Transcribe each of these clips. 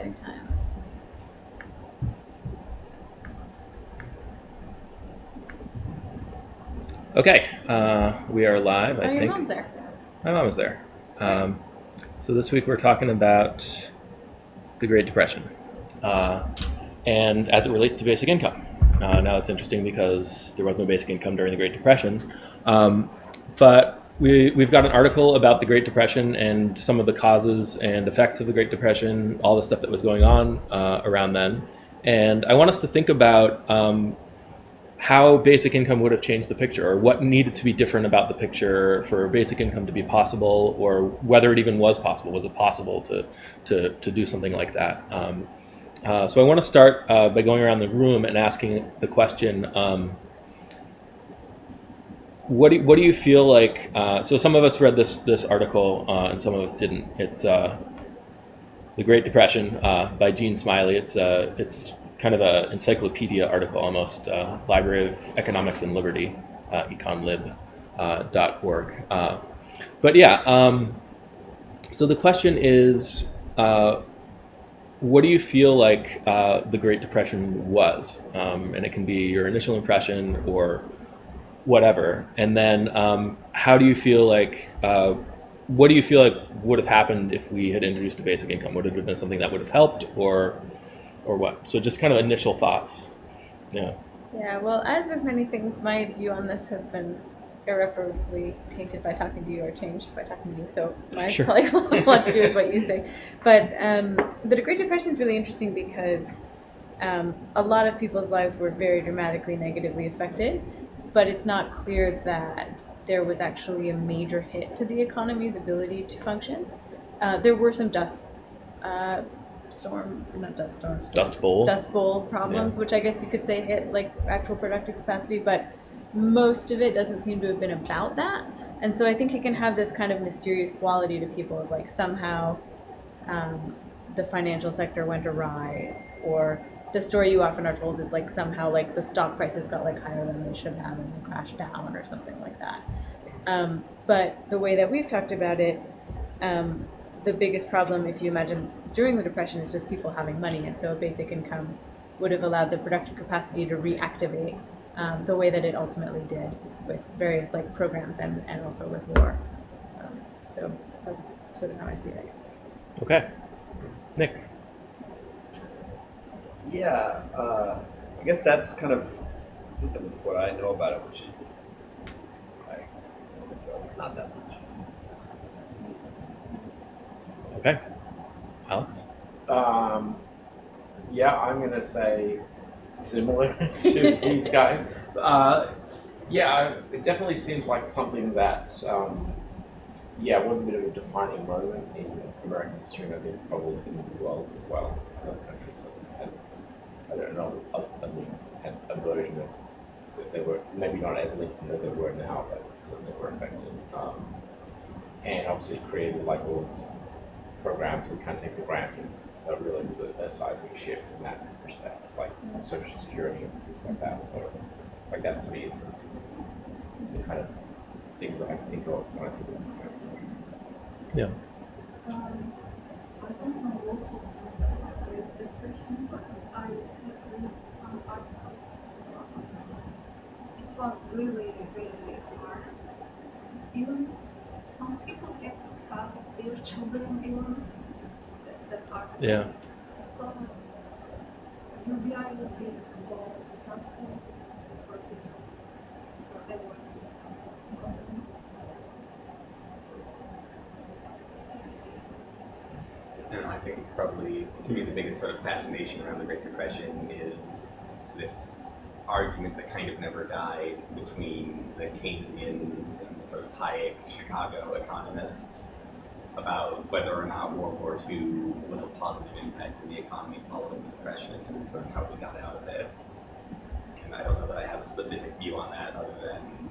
exciting times. Okay, we are live, I think. Your mom's there. My mom was there. So this week we're talking about the Great Depression, and as it relates to basic income. Now it's interesting because there was no basic income during the Great Depression, but we've got an article about the Great Depression and some of the causes and effects of the Great Depression, all the stuff that was going on around then, and I want us to think about how basic income would have changed the picture, or what needed to be different about the picture for basic income to be possible, or whether it even was possible. Was it possible to do something like that? So I want to start by going around the room and asking the question, what do you feel like? So some of us read this article and some of us didn't. It's The Great Depression by Gene Smiley. It's kind of an encyclopedia article almost, Library of Economics and Liberty, econlib.org. But yeah, so the question is, what do you feel like the Great Depression was? And it can be your initial impression or whatever. And then how do you feel like, what do you feel like would have happened if we had introduced a basic income? Would it have been something that would have helped, or what? So just kind of initial thoughts. Yeah. Yeah, well, as with many things, my view on this has been irreparably tainted by talking to you, or changed by talking to you, so mine Sure. probably will have a lot to do with what you say. But the Great Depression is really interesting because a lot of people's lives were very dramatically negatively affected, but it's not clear that there was actually a major hit to the economy's ability to function. There were some dust bowl problems, which I guess you could say hit like actual productive capacity, but most of it doesn't seem to have been about that. And so I think it can have this kind of mysterious quality to people of like somehow the financial sector went awry, or the story you often are told is like somehow like the stock prices got like higher than they should have and they crashed down or something like that. But the way that we've talked about it, the biggest problem, if you imagine during the Depression, is just people having money, and so a basic income would have allowed the productive capacity to reactivate the way that it ultimately did with various like programs and also with war. So that's sort of how I see it, I guess. Okay. Nick. Yeah, I guess that's kind of consistent with what I know about it, which I guess I feel like not that much. Okay. Alex? Yeah, I'm going to say similar to these guys. Yeah, it definitely seems like something that, was a bit of a defining moment in American history, and I think probably in the world as well. Other countries had a version of, they were maybe not as linked as they were now, but certainly were affected. And obviously it created like all those programs we can't take for granted. So it really was a seismic shift in that respect, like Social Security and things like that. So like that to me is the kind of things that I think of when I think of Yeah. I don't know lots of things about the Great Depression, but I had read some articles about it. It was really, really hard. Even some people had to start their children even that article. Yeah. So UBI would be so helpful for people, for everyone. And I think probably, to me, the biggest sort of fascination around the Great Depression is this argument that kind of never died between the Keynesians and the sort of Hayek, Chicago economists about whether or not World War II was a positive impact in the economy following the Depression and sort of how we got out of it. And I don't know that I have a specific view on that other than,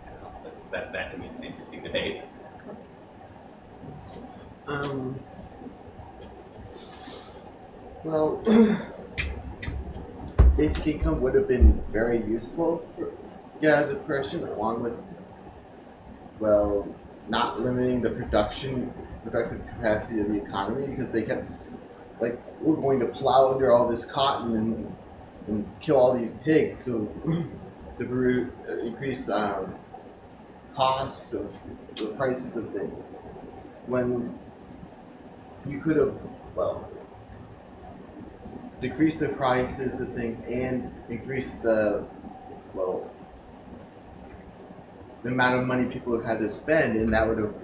I don't know, that to me is an interesting debate. Well, basic income would have been very useful for the Depression, along with, not limiting the productive capacity of the economy, because they kept like we're going to plow under all this cotton and kill all these pigs, so to increase costs of the prices of things. When you could have, well, decreased the prices of things and increase the amount of money people had to spend, and that would have,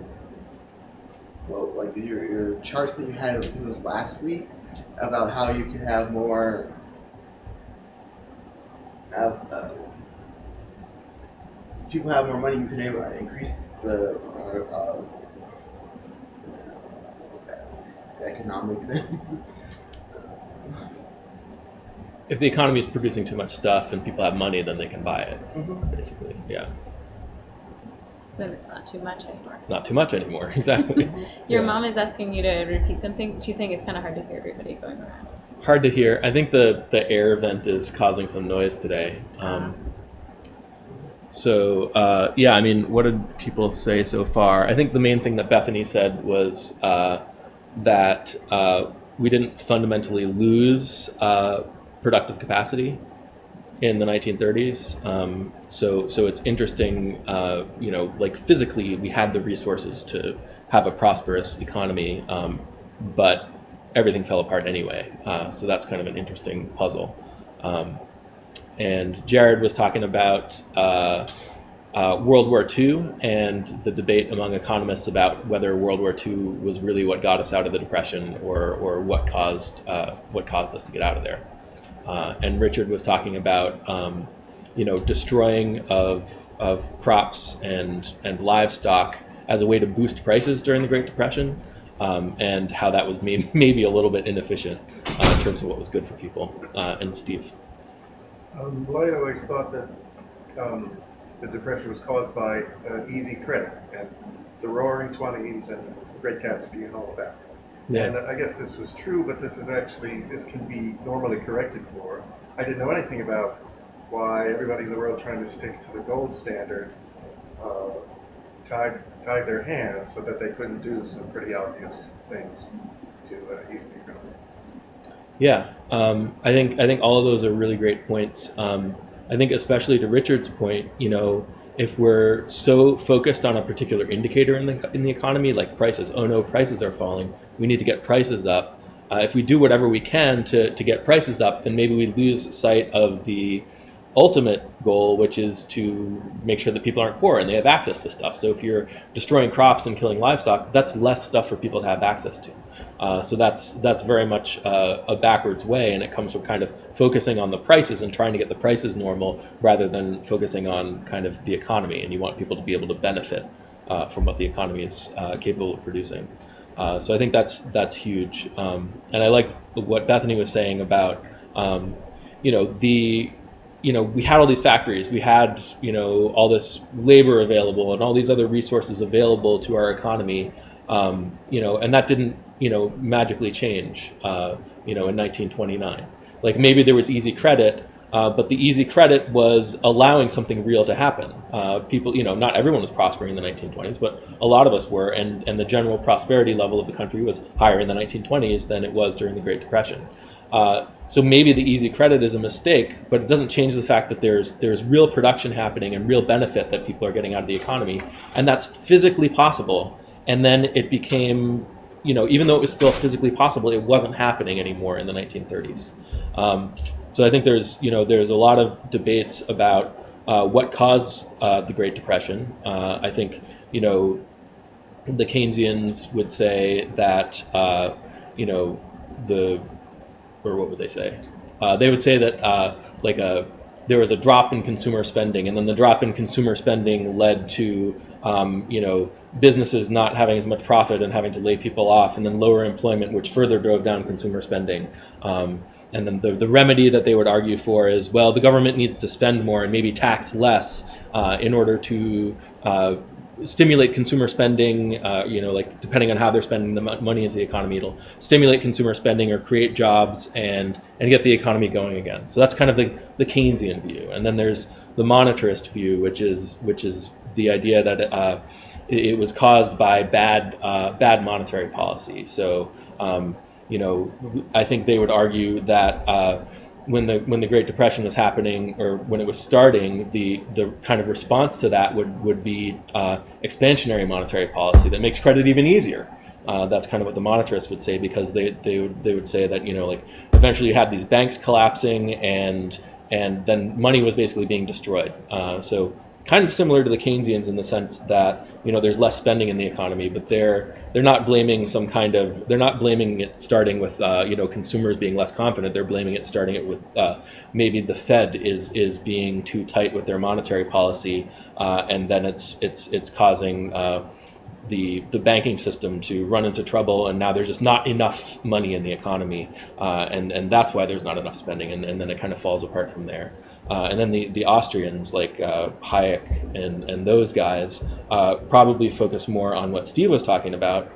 like your charts that you had, I think it was last week, about how you could have more, if people have more money, you can increase the economic things. If the economy is producing too much stuff and people have money, then they can buy it. Mhm. Basically, yeah. Then it's not too much anymore. It's not too much anymore. Exactly. Your Yeah. mom is asking you to repeat something. She's saying it's kind of hard to hear everybody going around. Hard to hear. I think the air vent is causing some noise today. Yeah, I mean, what did people say so far? I think the main thing that Bethany said was that we didn't fundamentally lose productive capacity in the 1930s. So it's interesting, like physically we had the resources to have a prosperous economy, but everything fell apart anyway. So that's kind of an interesting puzzle. And Jared was talking about World War II and the debate among economists about whether World War II was really what got us out of the Depression or what caused us to get out of there. And Richard was talking about destroying of crops and livestock as a way to boost prices during the Great Depression, and how that was maybe a little bit inefficient in terms of what was good for people. And Steve. Well, I always thought that the Depression was caused by easy credit and the Roaring '20s and Great Gatsby and all of that. Yeah. And I guess this was true, but this can be normally corrected for. I didn't know anything about why everybody in the world trying to stick to the gold standard tied their hands so that they couldn't do some pretty obvious things to ease the economy. Yeah, I think all of those are really great points. I think especially to Richard's point, if we're so focused on a particular indicator in the economy, like prices, oh no, prices are falling, we need to get prices up. If we do whatever we can to get prices up, then maybe we lose sight of the ultimate goal, which is to make sure that people aren't poor and they have access to stuff. So if you're destroying crops and killing livestock, that's less stuff for people to have access to. So that's very much a backwards way, and it comes from kind of focusing on the prices and trying to get the prices normal rather than focusing on kind of the economy. And you want people to be able to benefit from what the economy is capable of producing. So I think that's huge. And I like what Bethany was saying about we had all these factories, we had all this labor available and all these other resources available to our economy, and that didn't magically change in 1929. Like maybe there was easy credit, but the easy credit was allowing something real to happen. People, not everyone was prospering in the 1920s, but a lot of us were, and the general prosperity level of the country was higher in the 1920s than it was during the Great Depression. So maybe the easy credit is a mistake, but it doesn't change the fact that there's real production happening and real benefit that people are getting out of the economy, and that's physically possible. And then it became, even though it was still physically possible, it wasn't happening anymore in the 1930s. So I think there's a lot of debates about what caused the Great Depression. I think the Keynesians would say that or what would they say? They would say that there was a drop in consumer spending, and then the drop in consumer spending led to businesses not having as much profit and having to lay people off, and then lower employment, which further drove down consumer spending. And then the remedy that they would argue for is, well, the government needs to spend more and maybe tax less in order to stimulate consumer spending, depending on how they're spending the money into the economy, it'll stimulate consumer spending or create jobs and get the economy going again. So that's kind of the Keynesian view. And then there's the monetarist view, which is the idea that it was caused by bad monetary policy. So I think they would argue that when the Great Depression was happening, or when it was starting, the kind of response to that would be expansionary monetary policy that makes credit even easier. That's kind of what the monetarists would say, because they would say that like eventually you had these banks collapsing, and then money was basically being destroyed. So kind of similar to the Keynesians in the sense that there's less spending in the economy, but they're not blaming it starting with consumers being less confident. They're blaming it starting it with maybe the Fed is being too tight with their monetary policy, and then it's causing the banking system to run into trouble, and now there's just not enough money in the economy, and that's why there's not enough spending, and then it kind of falls apart from there. And then the Austrians like Hayek and those guys probably focus more on what Steve was talking about,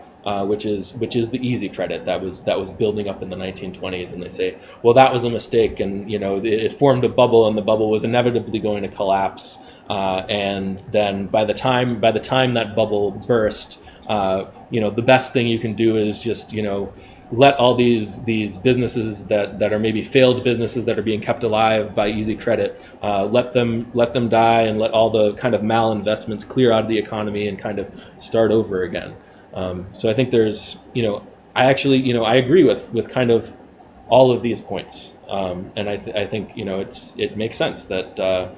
which is the easy credit that was building up in the 1920s, and they say, well, that was a mistake, and it formed a bubble, and the bubble was inevitably going to collapse, and then by the time that bubble burst, the best thing you can do is just let all these businesses that are maybe failed businesses that are being kept alive by easy credit, let them die, and let all the kind of malinvestments clear out of the economy and kind of start over again. So I think there's, I agree with kind of all of these points, and I think it makes sense that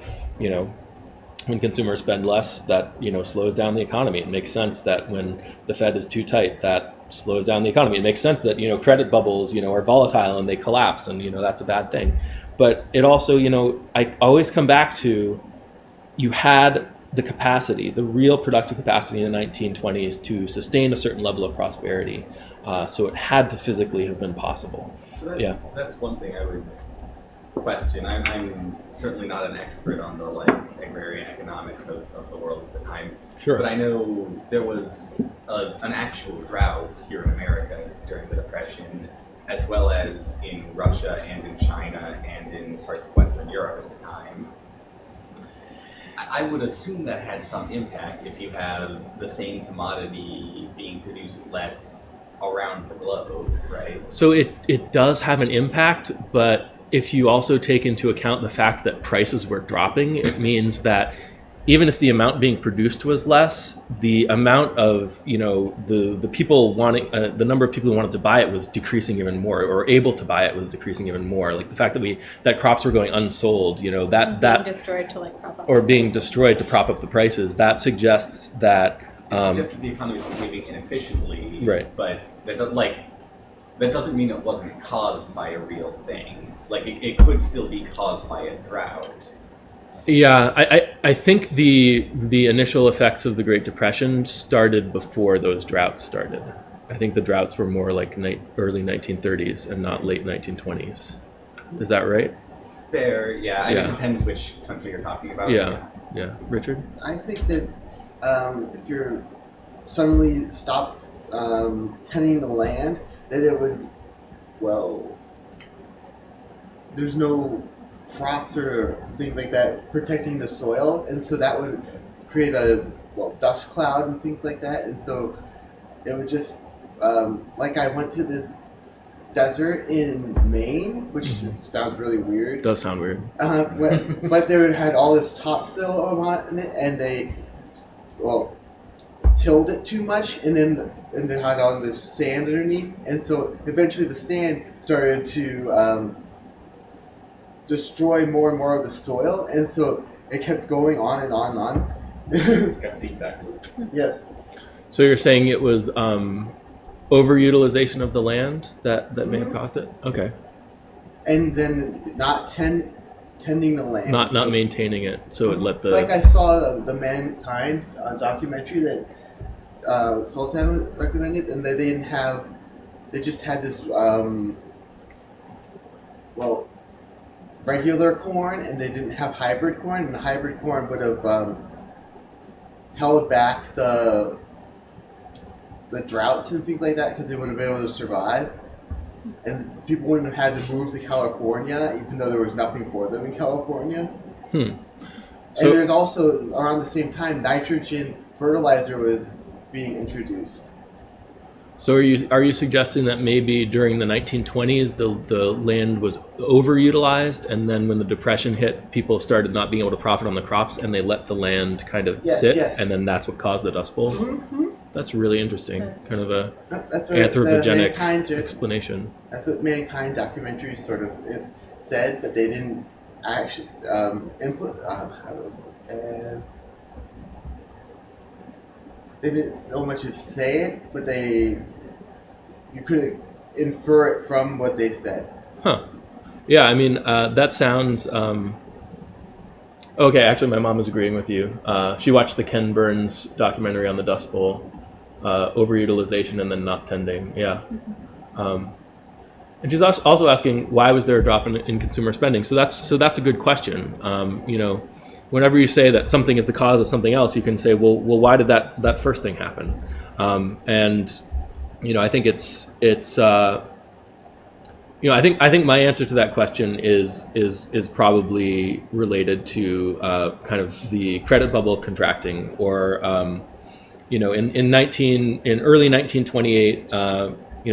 when consumers spend less, that slows down the economy. It makes sense that when the Fed is too tight, that slows down the economy. It makes sense that credit bubbles are volatile and they collapse, and that's a bad thing. But it also I always come back to, you had the capacity, the real productive capacity in the 1920s to sustain a certain level of prosperity, so it had to physically have been possible. So that's one thing I would question. I'm certainly not an expert on the agrarian economics of the world at the time. Sure. But I know there was an actual drought here in America during the Depression, as well as in Russia and in China and in parts of Western Europe at the time. I would assume that had some impact if you have the same commodity being produced less around the globe, right? So it does have an impact, but if you also take into account the fact that prices were dropping, it means that even if the amount being produced was less, the amount of the people wanting the number of people who wanted to buy it was decreasing even more, or able to buy it was decreasing even more. Like the fact that crops were going unsold, that being destroyed to prop up, or being destroyed to prop up the prices, that suggests that it's suggests that the economy was behaving inefficiently, right? But that doesn't mean it wasn't caused by a real thing. It could still be caused by a drought. Yeah, I think the initial effects of the Great Depression started before those droughts started. I think the droughts were more like early 1930s and not late 1920s. Is that right? Fair, yeah. Yeah. It depends which country you're talking about. Yeah. Richard? I think that if you suddenly stop tending the land, that it would, there's no crops or things like that protecting the soil, and so that would create a dust cloud and things like that, and so it would just I went to this desert in Maine, which sounds really weird. Does sound weird. But they had all this topsoil on it, and they tilled it too much, and they had all this sand underneath, and so eventually the sand started to destroy more and more of the soil, and so it kept going on and on and on. Got feedback loop. Yes. So you're saying it was overutilization of the land that may have caused it? Okay. And then not tending the land. Not maintaining it, so it let the... I saw the Mankind documentary that Sultan recommended, and they didn't have... They just had this, regular corn, and they didn't have hybrid corn, and the hybrid corn would have held back the droughts and things like that, because they would have been able to survive, and people wouldn't have had to move to California, even though there was nothing for them in California. So, And there's also, around the same time, nitrogen fertilizer was being introduced. So are you suggesting that maybe during the 1920s the land was overutilized, and then when the Depression hit, people started not being able to profit on the crops, and they let the land kind of sit, and then that's what caused the Dust Bowl? Mm-hmm. That's really interesting, kind of a That's what anthropogenic Mankind, explanation. that's what Mankind documentaries sort of said, but they didn't actually they didn't so much as say it, but you could infer it from what they said. Huh. Yeah, I mean, that sounds... okay, actually, my mom is agreeing with you. She watched the Ken Burns documentary on the Dust Bowl, overutilization and then not tending. Yeah. And she's also asking, why was there a drop in consumer spending? So that's a good question. Whenever you say that something is the cause of something else, you can say, well, why did that first thing happen? And I think I think my answer to that question is probably related to kind of the credit bubble contracting, or in early 1928,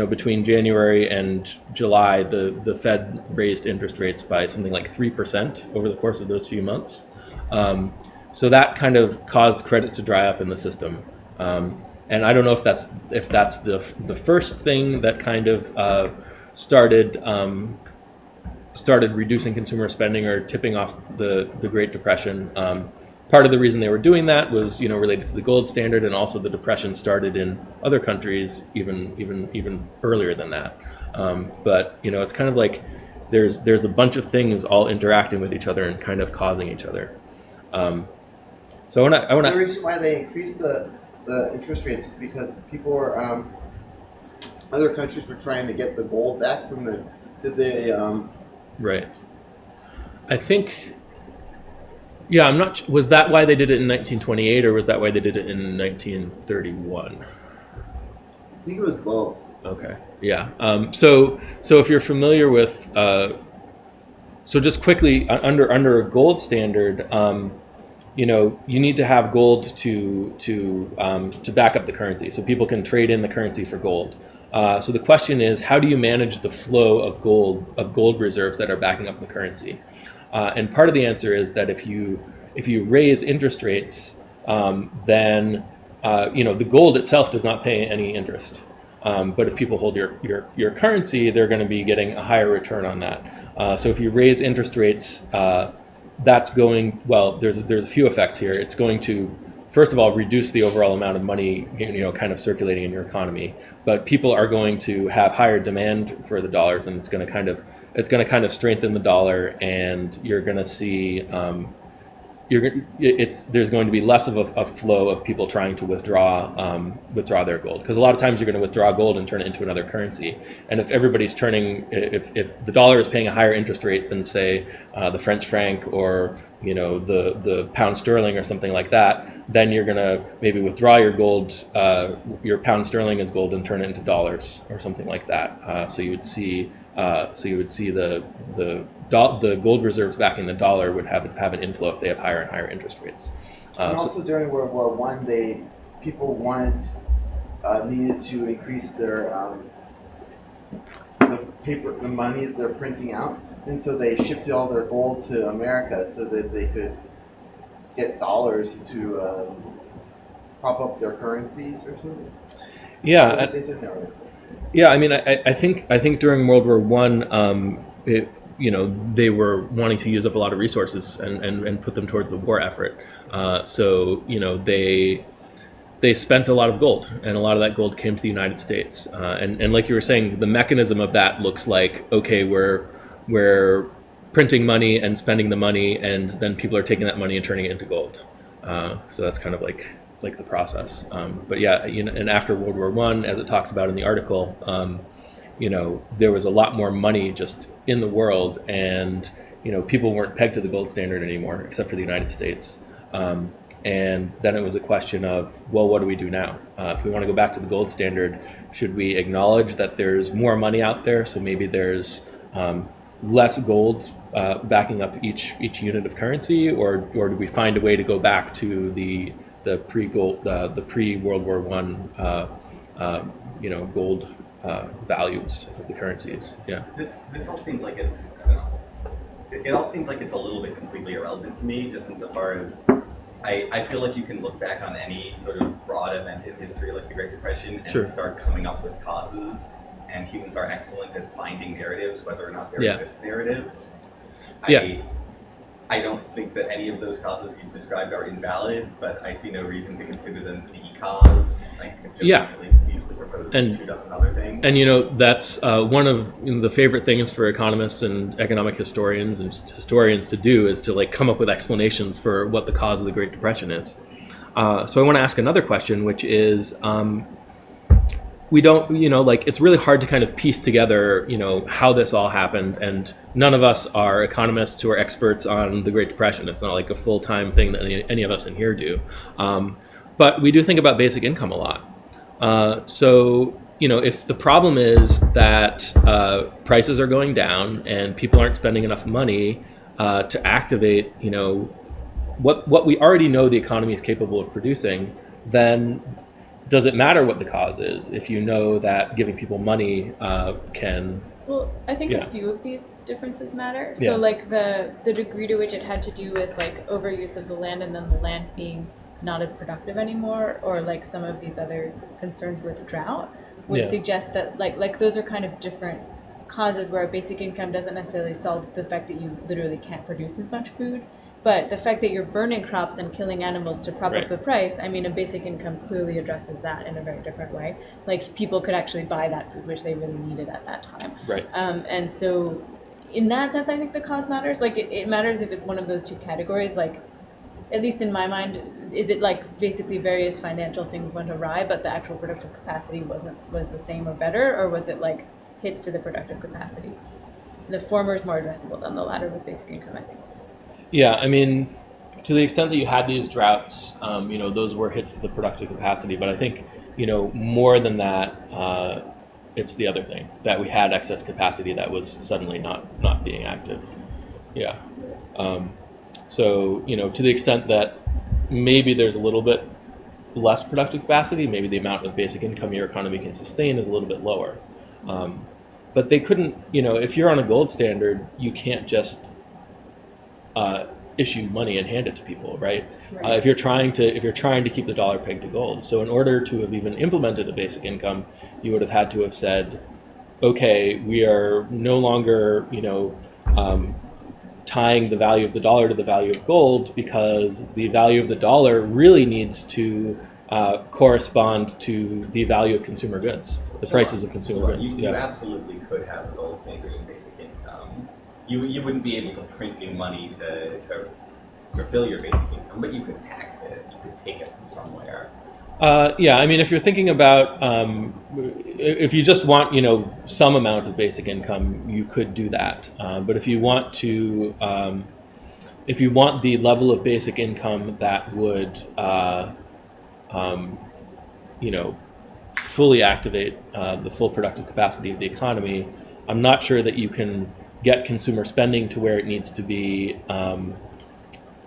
between January and July, the Fed raised interest rates by something like 3% over the course of those few months. So that kind of caused credit to dry up in the system. And I don't know if that's the first thing that kind of started reducing consumer spending or tipping off the Great Depression. Part of the reason they were doing that was related to the gold standard, and also the Depression started in other countries even earlier than that. But it's kind of like there's a bunch of things all interacting with each other and kind of causing each other. So I want to. The reason why they increased the interest rates is because people were other countries were trying to get the gold back from right. I think. Yeah, I'm not. Was that why they did it in 1928, or was that why they did it in 1931? I think it was both. Okay. Yeah. So if you're familiar with, so just quickly under a gold standard, you need to have gold to back up the currency, so people can trade in the currency for gold. So the question is, how do you manage the flow of gold reserves that are backing up the currency? And part of the answer is that if you raise interest rates, then the gold itself does not pay any interest. But if people hold your currency, they're going to be getting a higher return on that. So if you raise interest rates, that's going, there's a few effects here. It's going to, first of all, reduce the overall amount of money kind of circulating in your economy. But people are going to have higher demand for the dollars, and it's going to kind of strengthen the dollar, and you're going to see there's going to be less of a flow of people trying to withdraw their gold, because a lot of times you're going to withdraw gold and turn it into another currency. And if everybody's if the dollar is paying a higher interest rate than, say, the French franc or the pound sterling or something like that, then you're going to maybe withdraw your gold, your pound sterling as gold, and turn it into dollars or something like that. So you would see the gold reserves backing the dollar would have an inflow if they have higher and higher interest rates. And also during World War I, people needed to increase their the money that they're printing out, and so they shifted all their gold to America so that they could get dollars to prop up their currencies or something. Yeah. They said no. Yeah, I mean, I think during World War I, they were wanting to use up a lot of resources and put them toward the war effort. So they spent a lot of gold, and a lot of that gold came to the United States. And like you were saying, the mechanism of that looks like, okay, we're printing money and spending the money, and then people are taking that money and turning it into gold. So that's kind of like the process. But yeah, and after World War I, as it talks about in the article, there was a lot more money just in the world, and people weren't pegged to the gold standard anymore, except for the United States. And then it was a question of, well, what do we do now? If we want to go back to the gold standard, should we acknowledge that there's more money out there, so maybe there's less gold backing up each unit of currency, or do we find a way to go back to the pre-gold, the pre-World War I gold values of the currencies. Yeah. This all seems like it's, I don't know, it all seems like it's a little bit completely irrelevant to me, just insofar as I feel like you can look back on any sort of broad event in history like the Great Depression and Sure. start coming up with causes, and humans are excellent at finding narratives, whether or not there Yeah. exist narratives. Yeah. I don't think that any of those causes you've described are invalid, but I see no reason to consider them the cause. I could just Yeah. easily propose And- 24 other things. And that's one of the favorite things for economists and economic historians and just historians to do is to like come up with explanations for what the cause of the Great Depression is. So I want to ask another question, which is, we don't, it's really hard to kind of piece together, how this all happened. And none of us are economists who are experts on the Great Depression. It's not like a full-time thing that any of us in here do. But we do think about basic income a lot. So, if the problem is that prices are going down and people aren't spending enough money to activate, what we already know the economy is capable of producing, then does it matter what the cause is if you know that giving people money can? Well, I think Yeah. a few of these differences matter. Yeah. So like the degree to which it had to do with like overuse of the land and then the land being not as productive anymore, or like some of these other concerns with drought would Yeah. suggest that like those are kind of different causes where basic income doesn't necessarily solve the fact that you literally can't produce as much food. But the fact that you're burning crops and killing animals to prop Right. up the price, I mean, a basic income clearly addresses that in a very different way. Like people could actually buy that food, which they really needed at that time. Right. And so in that sense, I think the cause matters. Like it matters if it's one of those two categories. Like, at least in my mind, is it like basically various financial things went awry, but the actual productive capacity was the same or better, or was it like hits to the productive capacity? The former is more addressable than the latter with basic income, I think. Yeah, I mean, to the extent that you had these droughts, those were hits to the productive capacity. But I think, more than that, it's the other thing, that we had excess capacity that was suddenly not being active. Yeah. So, to the extent that maybe there's a little bit less productive capacity, maybe the amount of basic income your economy can sustain is a little bit lower. But they couldn't, if you're on a gold standard, you can't just issue money and hand it to people, right? If you're trying to keep the dollar pegged to gold. So in order to have even implemented a basic income, you would have had to have said, okay, we are no longer, tying the value of the dollar to the value of gold, because the value of the dollar really needs to correspond to the value of consumer goods, the prices of consumer goods. You absolutely could have a gold standard in basic income. You wouldn't be able to print new money to fulfill your basic income, but you could tax it. You could take it from somewhere. Yeah, I mean, if you're thinking about, if you just want, some amount of basic income, you could do that. But if you want the level of basic income that would, fully activate the full productive capacity of the economy, I'm not sure that you can get consumer spending to where it needs to be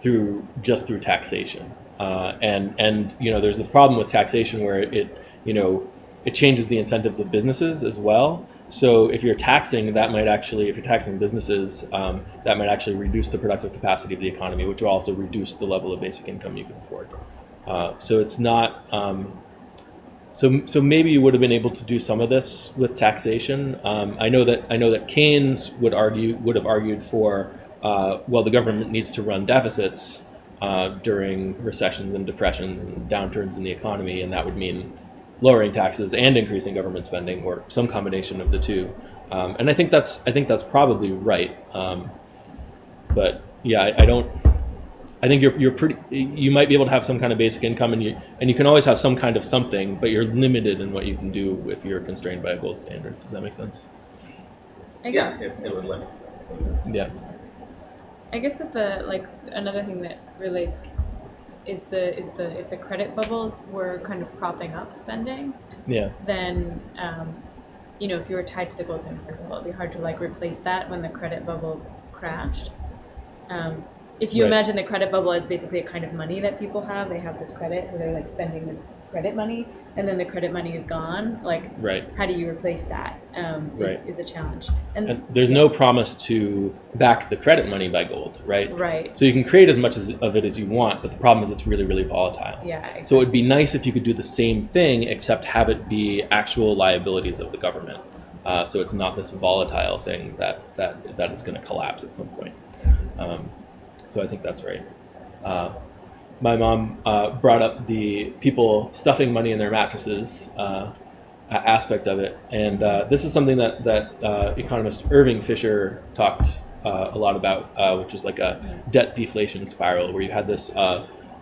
through taxation. And there's a problem with taxation where it changes the incentives of businesses as well. So if you're taxing businesses, that might actually reduce the productive capacity of the economy, which will also reduce the level of basic income you can afford. So it's not. So maybe you would have been able to do some of this with taxation. I know that Keynes would have argued for the government needs to run deficits during recessions and depressions and downturns in the economy, and that would mean lowering taxes and increasing government spending, or some combination of the two. And I think that's probably right. But yeah, I think you might be able to have some kind of basic income, and you can always have some kind of something, but you're limited in what you can do if you're constrained by a gold standard. Does that make sense? Yeah, it would limit. Yeah. I guess with another thing that relates is if the credit bubbles were kind of propping up spending, Yeah. then if you were tied to the gold standard, for example, it'd be hard to replace that when the credit bubble crashed. if you Right. imagine the credit bubble as basically a kind of money that people have, they have this credit, so they're like spending this credit money, and then the credit money is gone. Like, Right. how do you replace that? Right. Is a challenge. And there's no promise to back the credit money by gold, right? Right. So you can create as much of it as you want, but the problem is it's really, really volatile. Yeah. Exactly. So it'd be nice if you could do the same thing, except have it be actual liabilities of the government. So it's not this volatile thing that is going to collapse at some point. So I think that's right. My mom brought up the people stuffing money in their mattresses aspect of it, and this is something that economist Irving Fisher talked a lot about, which was like a debt deflation spiral, where you had this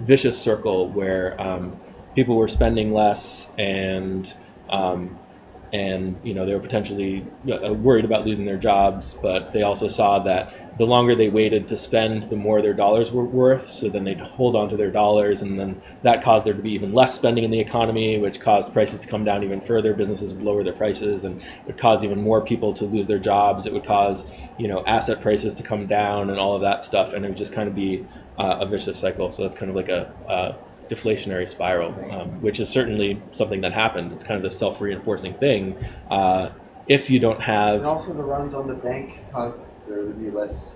vicious circle where people were spending less and they were potentially worried about losing their jobs, but they also saw that the longer they waited to spend, the more their dollars were worth. So then they'd hold on to their dollars, and then that caused there to be even less spending in the economy, which caused prices to come down even further. Businesses would lower their prices, and it would cause even more people to lose their jobs. It would cause asset prices to come down and all of that stuff, and it would just kind of be a vicious cycle. So that's kind of like a deflationary spiral, which is certainly something that happened. It's kind of this self-reinforcing thing. If you don't have... And also the runs on the bank cause there to be less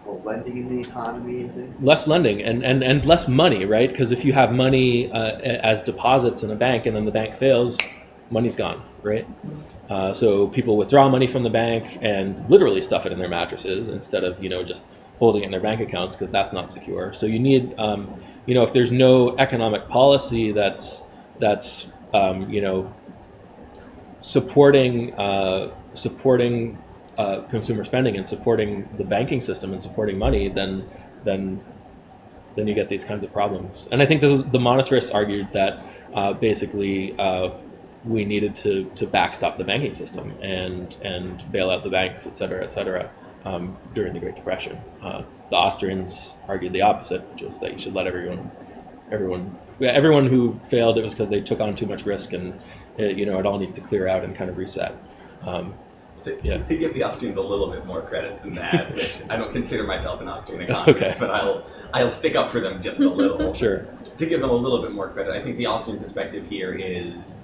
lending in the economy and things. Less lending and less money, right? Because if you have money as deposits in a bank and then the bank fails, money's gone, right? So people withdraw money from the bank and literally stuff it in their mattresses instead of, just holding it in their bank accounts, because that's not secure. So you need... if there's no economic policy that's supporting consumer spending and supporting the banking system and supporting money, then you get these kinds of problems. And I think the monetarists argued that basically we needed to backstop the banking system and bail out the banks, et cetera, during the Great Depression. The Austrians argued the opposite, which is that you should let everyone who failed, it was because they took on too much risk, and it all needs to clear out and kind of reset. To give the Austrians a little bit more credit than that, which I don't consider myself an Austrian economist, Okay. but I'll stick up for them just a little. Sure. To give them a little bit more credit, I think the Austrian perspective here is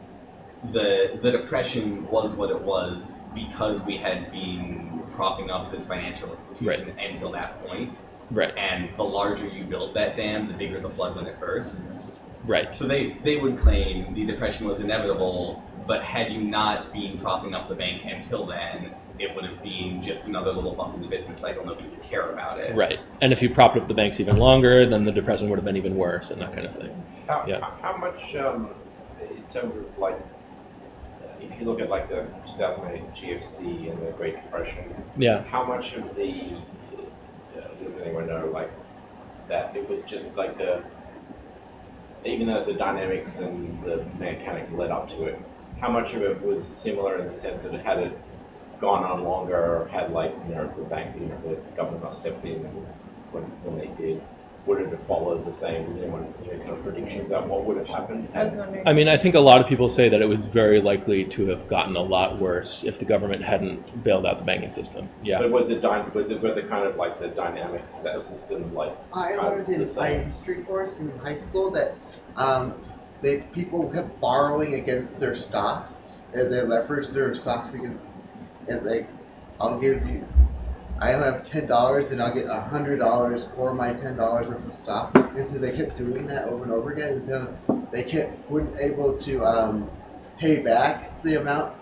the Depression was what it was because we had been propping up this financial institution until that point. Right. And the larger you build that dam, the bigger the flood when it bursts. Right. So they would claim the Depression was inevitable, but had you not been propping up the bank until then, it would have been just another little bump in the business cycle. Nobody would care about it. Right. And if you propped up the banks even longer, then the Depression would have been even worse and that kind of thing. How much, in terms of if you look at the 2008 GFC and the Great Depression, how much of the does anyone know that it was just even though the dynamics and the mechanics led up to it, how much of it was similar in the sense that had it gone on longer, or had the bank, the government not stepped in when they did, would it have followed the same? Does anyone kind of predictions about what would have happened? I was wondering. I mean, I think a lot of people say that it was very likely to have gotten a lot worse if the government hadn't bailed out the banking system. Yeah. But were the kind of the dynamics of that system I learned in my history course in high school that people kept borrowing against their stocks, and they leveraged their stocks against, and I have $10 and I'll get $100 for my $10 worth of stock. And so they kept doing that over and over again until they weren't able to pay back the amount.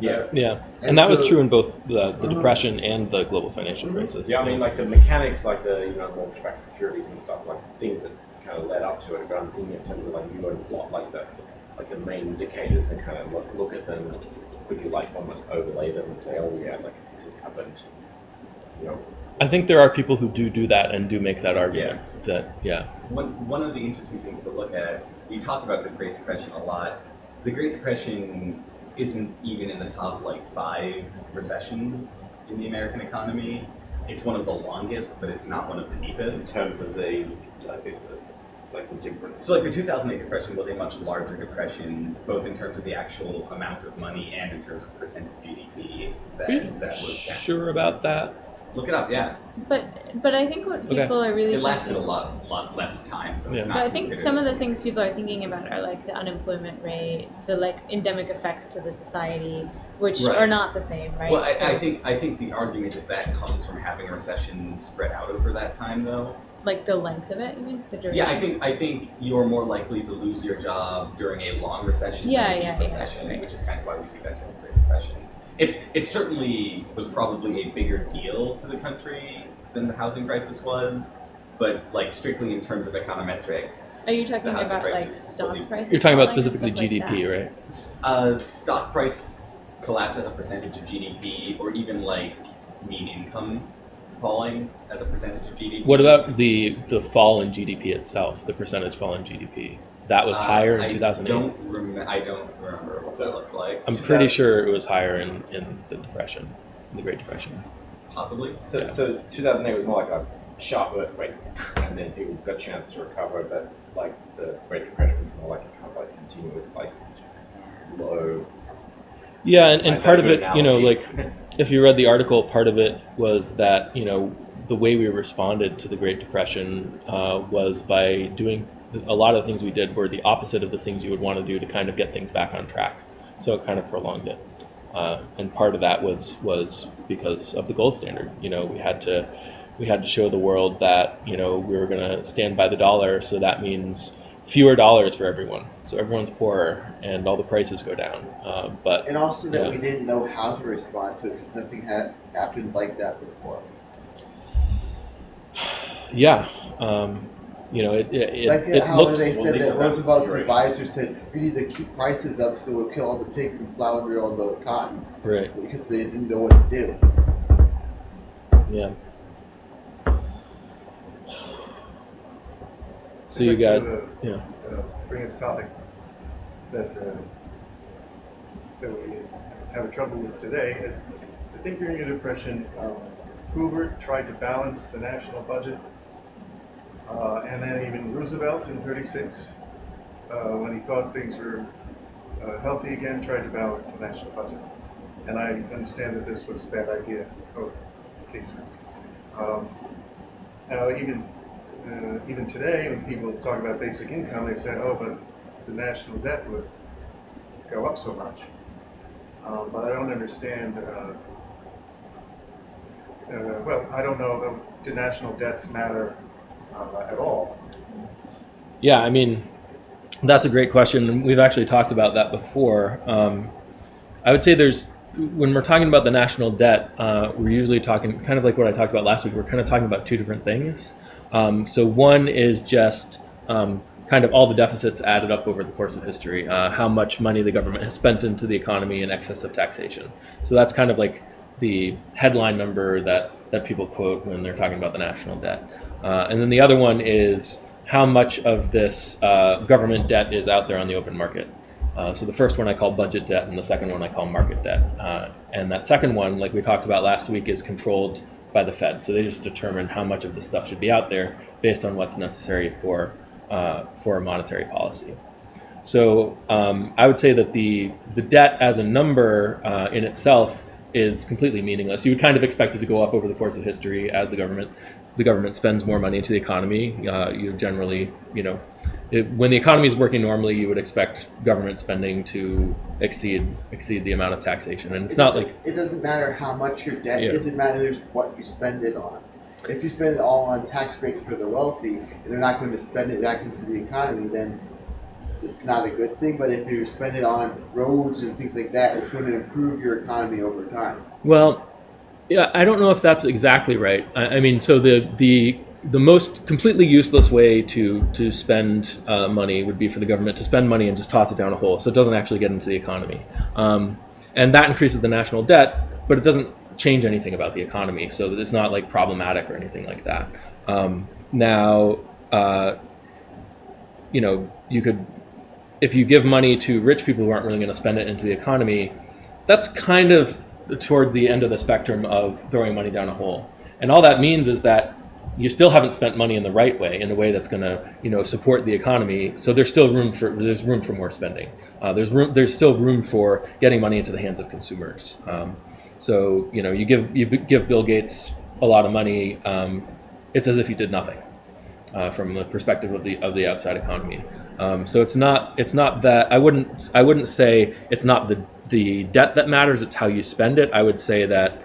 And that was true in both the Depression and the global financial crisis. Yeah, I mean, the mechanics, the mortgage-backed securities and stuff, things that kind of led up to it. But I'm thinking in terms of you go to plot the main indicators and kind of look at them. Could you almost overlay them and say, oh yeah, if this had happened, I think there are people who do that and do make that argument. One of the interesting things to look at, you talk about the Great Depression a lot. The Great Depression isn't even in the top 5 recessions in the American economy. It's one of the longest, but it's not one of the deepest. In terms of the difference. So the 2008 depression was a much larger depression, both in terms of the actual amount of money and in terms of percent of GDP that was sure about that? Look it up. Yeah, But I think what people are really it lasted a thinking- lot less time, so it's Yeah. not. But I think considered some of as- the things people are thinking about are like the unemployment rate, the like endemic effects to the society, which Right. are not the same, right? Well, I So, think the argument is that comes from having a recession spread out over that time, though. like the length of it, you mean? The duration? Yeah, I think you're more likely to lose your job during a long recession Yeah, than a yeah, deep yeah, recession, right. which is kind of why we see that during the Great Depression. It certainly was probably a bigger deal to the country than the housing crisis was, but like strictly in terms of econometrics, Are you talking the housing about like crisis stock was a- prices? You're talking about falling and specifically stuff like GDP, that? right? Stock price collapse as a percentage of GDP, or even like mean income falling as a percentage of GDP. What about the fall in GDP itself, the percentage fall in GDP? That was higher in 2008. I don't remember what that looks like. I'm pretty sure it was higher in the Depression, in the Great Depression. Possibly. So, Yeah. so 2008 was more like a sharp earthquake, and then people got a chance to recover. But like the Great Depression was more like a kind of like continuous, like low. Yeah, and Is that part a of good it, you know, analogy? like if you read the article, part of it was that, you know, the way we responded to the Great Depression was by doing a lot of things we did were the opposite of the things you would want to do to kind of get things back on track. So it kind of prolonged it. And part of that was because of the gold standard. You know, we had to show the world that, you know, we were going to stand by the dollar. So that means fewer dollars for everyone. So everyone's poorer and all the prices go down. But And also that Yeah. we didn't know how to respond to it because nothing had happened like that before. yeah, you know, it How looks, they well, said Lisa, that that's Roosevelt's duration. advisor said we need to keep prices up so we'll kill all the pigs and plow under all the cotton right, because they didn't know what to do. yeah. So you got, yeah. Bring up a topic that we have trouble with today is I think during the Depression, Hoover tried to balance the national budget, and then even Roosevelt in '36, when he thought things were healthy again, tried to balance the national budget. And I understand that this was a bad idea in both cases. Now, even today, when people talk about basic income, they say, "Oh, but the national debt would go up so much." But I don't understand. Well, I don't know. Do national debts matter at all? Yeah, I mean, that's a great question. We've actually talked about that before. I would say when we're talking about the national debt, we're usually talking kind of like what I talked about last week. We're kind of talking about two different things. So one is just kind of all the deficits added up over the course of history, how much money the government has spent into the economy in excess of taxation. So that's kind of like the headline number that people quote when they're talking about the national debt. And then the other one is how much of this government debt is out there on the open market. So the first one I call budget debt, and the second one I call market debt. And that second one, like we talked about last week, is controlled by the Fed. So they just determine how much of this stuff should be out there based on what's necessary for a monetary policy. So I would say that the debt as a number in itself is completely meaningless. You would kind of expect it to go up over the course of history as the government spends more money into the economy. You generally, you know, when the economy is working normally, you would expect government spending to exceed the amount of taxation. And it's not like it doesn't matter how much your debt Yeah. is. It matters what you spend it on. If you spend it all on tax breaks for the wealthy, and they're not going to spend it back into the economy, then it's not a good thing. But if you spend it on roads and things like that, it's going to improve your economy over time. Well, yeah, I don't know if that's exactly right. I mean, so the most completely useless way to spend money would be for the government to spend money and just toss it down a hole, so it doesn't actually get into the economy, and that increases the national debt, but it doesn't change anything about the economy, so that it's not like problematic or anything like that. Now, you know, you could, if you give money to rich people who aren't really going to spend it into the economy, that's kind of toward the end of the spectrum of throwing money down a hole. And all that means is that you still haven't spent money in the right way, in a way that's going to, you know, support the economy. So there's room for more spending. There's still room for getting money into the hands of consumers. So, you know, you give Bill Gates a lot of money, it's as if you did nothing from the perspective of the outside economy. So it's not that I wouldn't say it's not the debt that matters. It's how you spend it. I would say that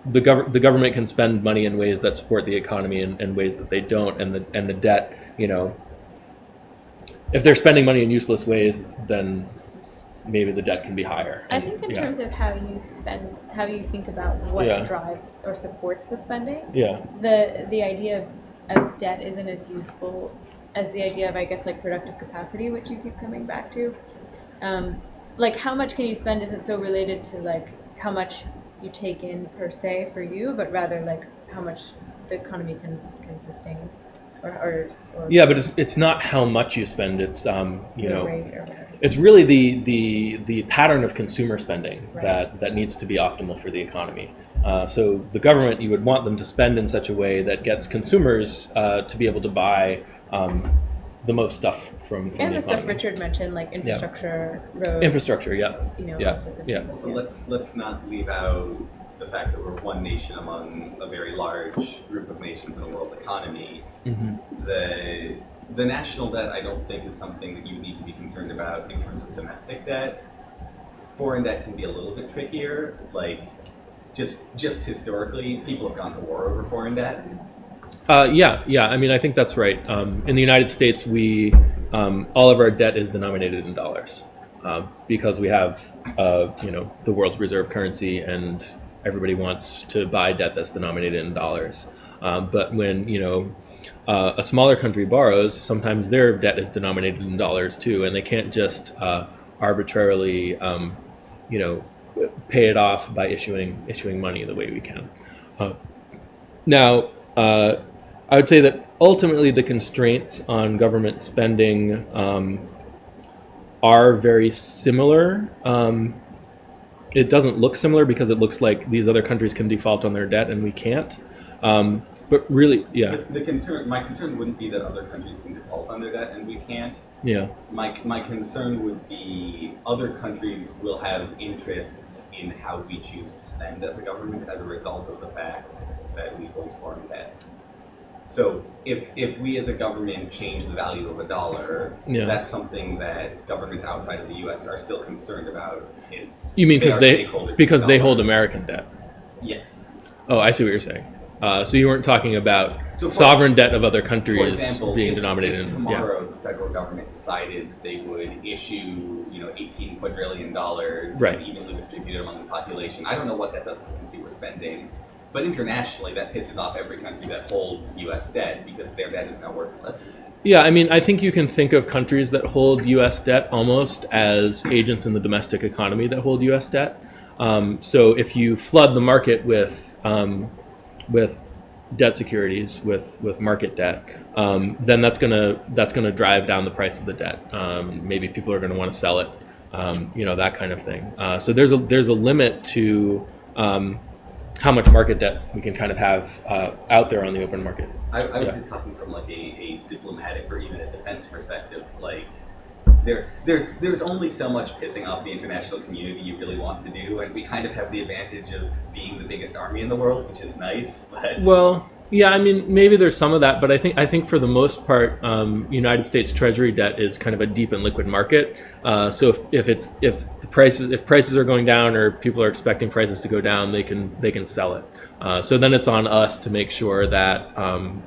the government can spend money in ways that support the economy and ways that they don't, and the debt, if they're spending money in useless ways, then maybe the debt can be higher. I think in terms of how you spend, how you think about what drives or supports the spending, the idea of debt isn't as useful as the idea of, I guess, like productive capacity, which you keep coming back to. Like how much can you spend isn't so related to like how much you take in per se for you, but rather like how much the economy can sustain. Or yeah, but it's not how much you spend. It's rate or whatever. It's really the pattern of consumer spending that needs to be optimal for the economy. So the government, you would want them to spend in such a way that gets consumers to be able to buy the most stuff from the economy. And the stuff Richard mentioned, like infrastructure, roads. Infrastructure, all sorts of things. So let's not leave out the fact that we're one nation among a very large group of nations in the world economy. Mm-hmm. The national debt, I don't think, is something that you need to be concerned about in terms of domestic debt. Foreign debt can be a little bit trickier. Like, just historically, people have gone to war over foreign debt. Yeah. I mean, I think that's right. In the United States, we all of our debt is denominated in dollars because we have the world's reserve currency, and everybody wants to buy debt that's denominated in dollars. But when a smaller country borrows, sometimes their debt is denominated in dollars too, and they can't just arbitrarily pay it off by issuing money the way we can. Now, I would say that ultimately the constraints on government spending are very similar. It doesn't look similar because it looks like these other countries can default on their debt and we can't. But really, yeah. My concern wouldn't be that other countries can default on their debt and we can't. Yeah. My concern would be other countries will have interests in how we choose to spend as a government as a result of the fact that we hold foreign debt. So if we as a government change the value of a dollar, that's something that governments outside of the U.S. are still concerned about. You mean because they hold American debt? Yes. Oh, I see what you're saying. So you weren't talking about sovereign debt of other countries, for example, being denominated in. If tomorrow the federal government decided they would issue, $18 quadrillion and evenly distribute it among the population, I don't know what that does to consumer spending. But internationally, that pisses off every country that holds U.S. debt because their debt is now worthless. Yeah, I mean, I think you can think of countries that hold U.S. debt almost as agents in the domestic economy that hold U.S. debt. So if you flood the market with debt securities, with market debt, then that's gonna drive down the price of the debt. Maybe people are going to want to sell it, that kind of thing. So there's a limit to how much market debt we can kind of have out there on the open market. I was just talking from like a diplomatic or even a defense perspective. Like there's only so much pissing off the international community you really want to do, and we kind of have the advantage of being the biggest army in the world, which is nice. But well, yeah, I mean, maybe there's some of that, but I think for the most part, United States Treasury debt is kind of a deep and liquid market. So if prices are going down or people are expecting prices to go down, they can sell it. So then it's on us to make sure that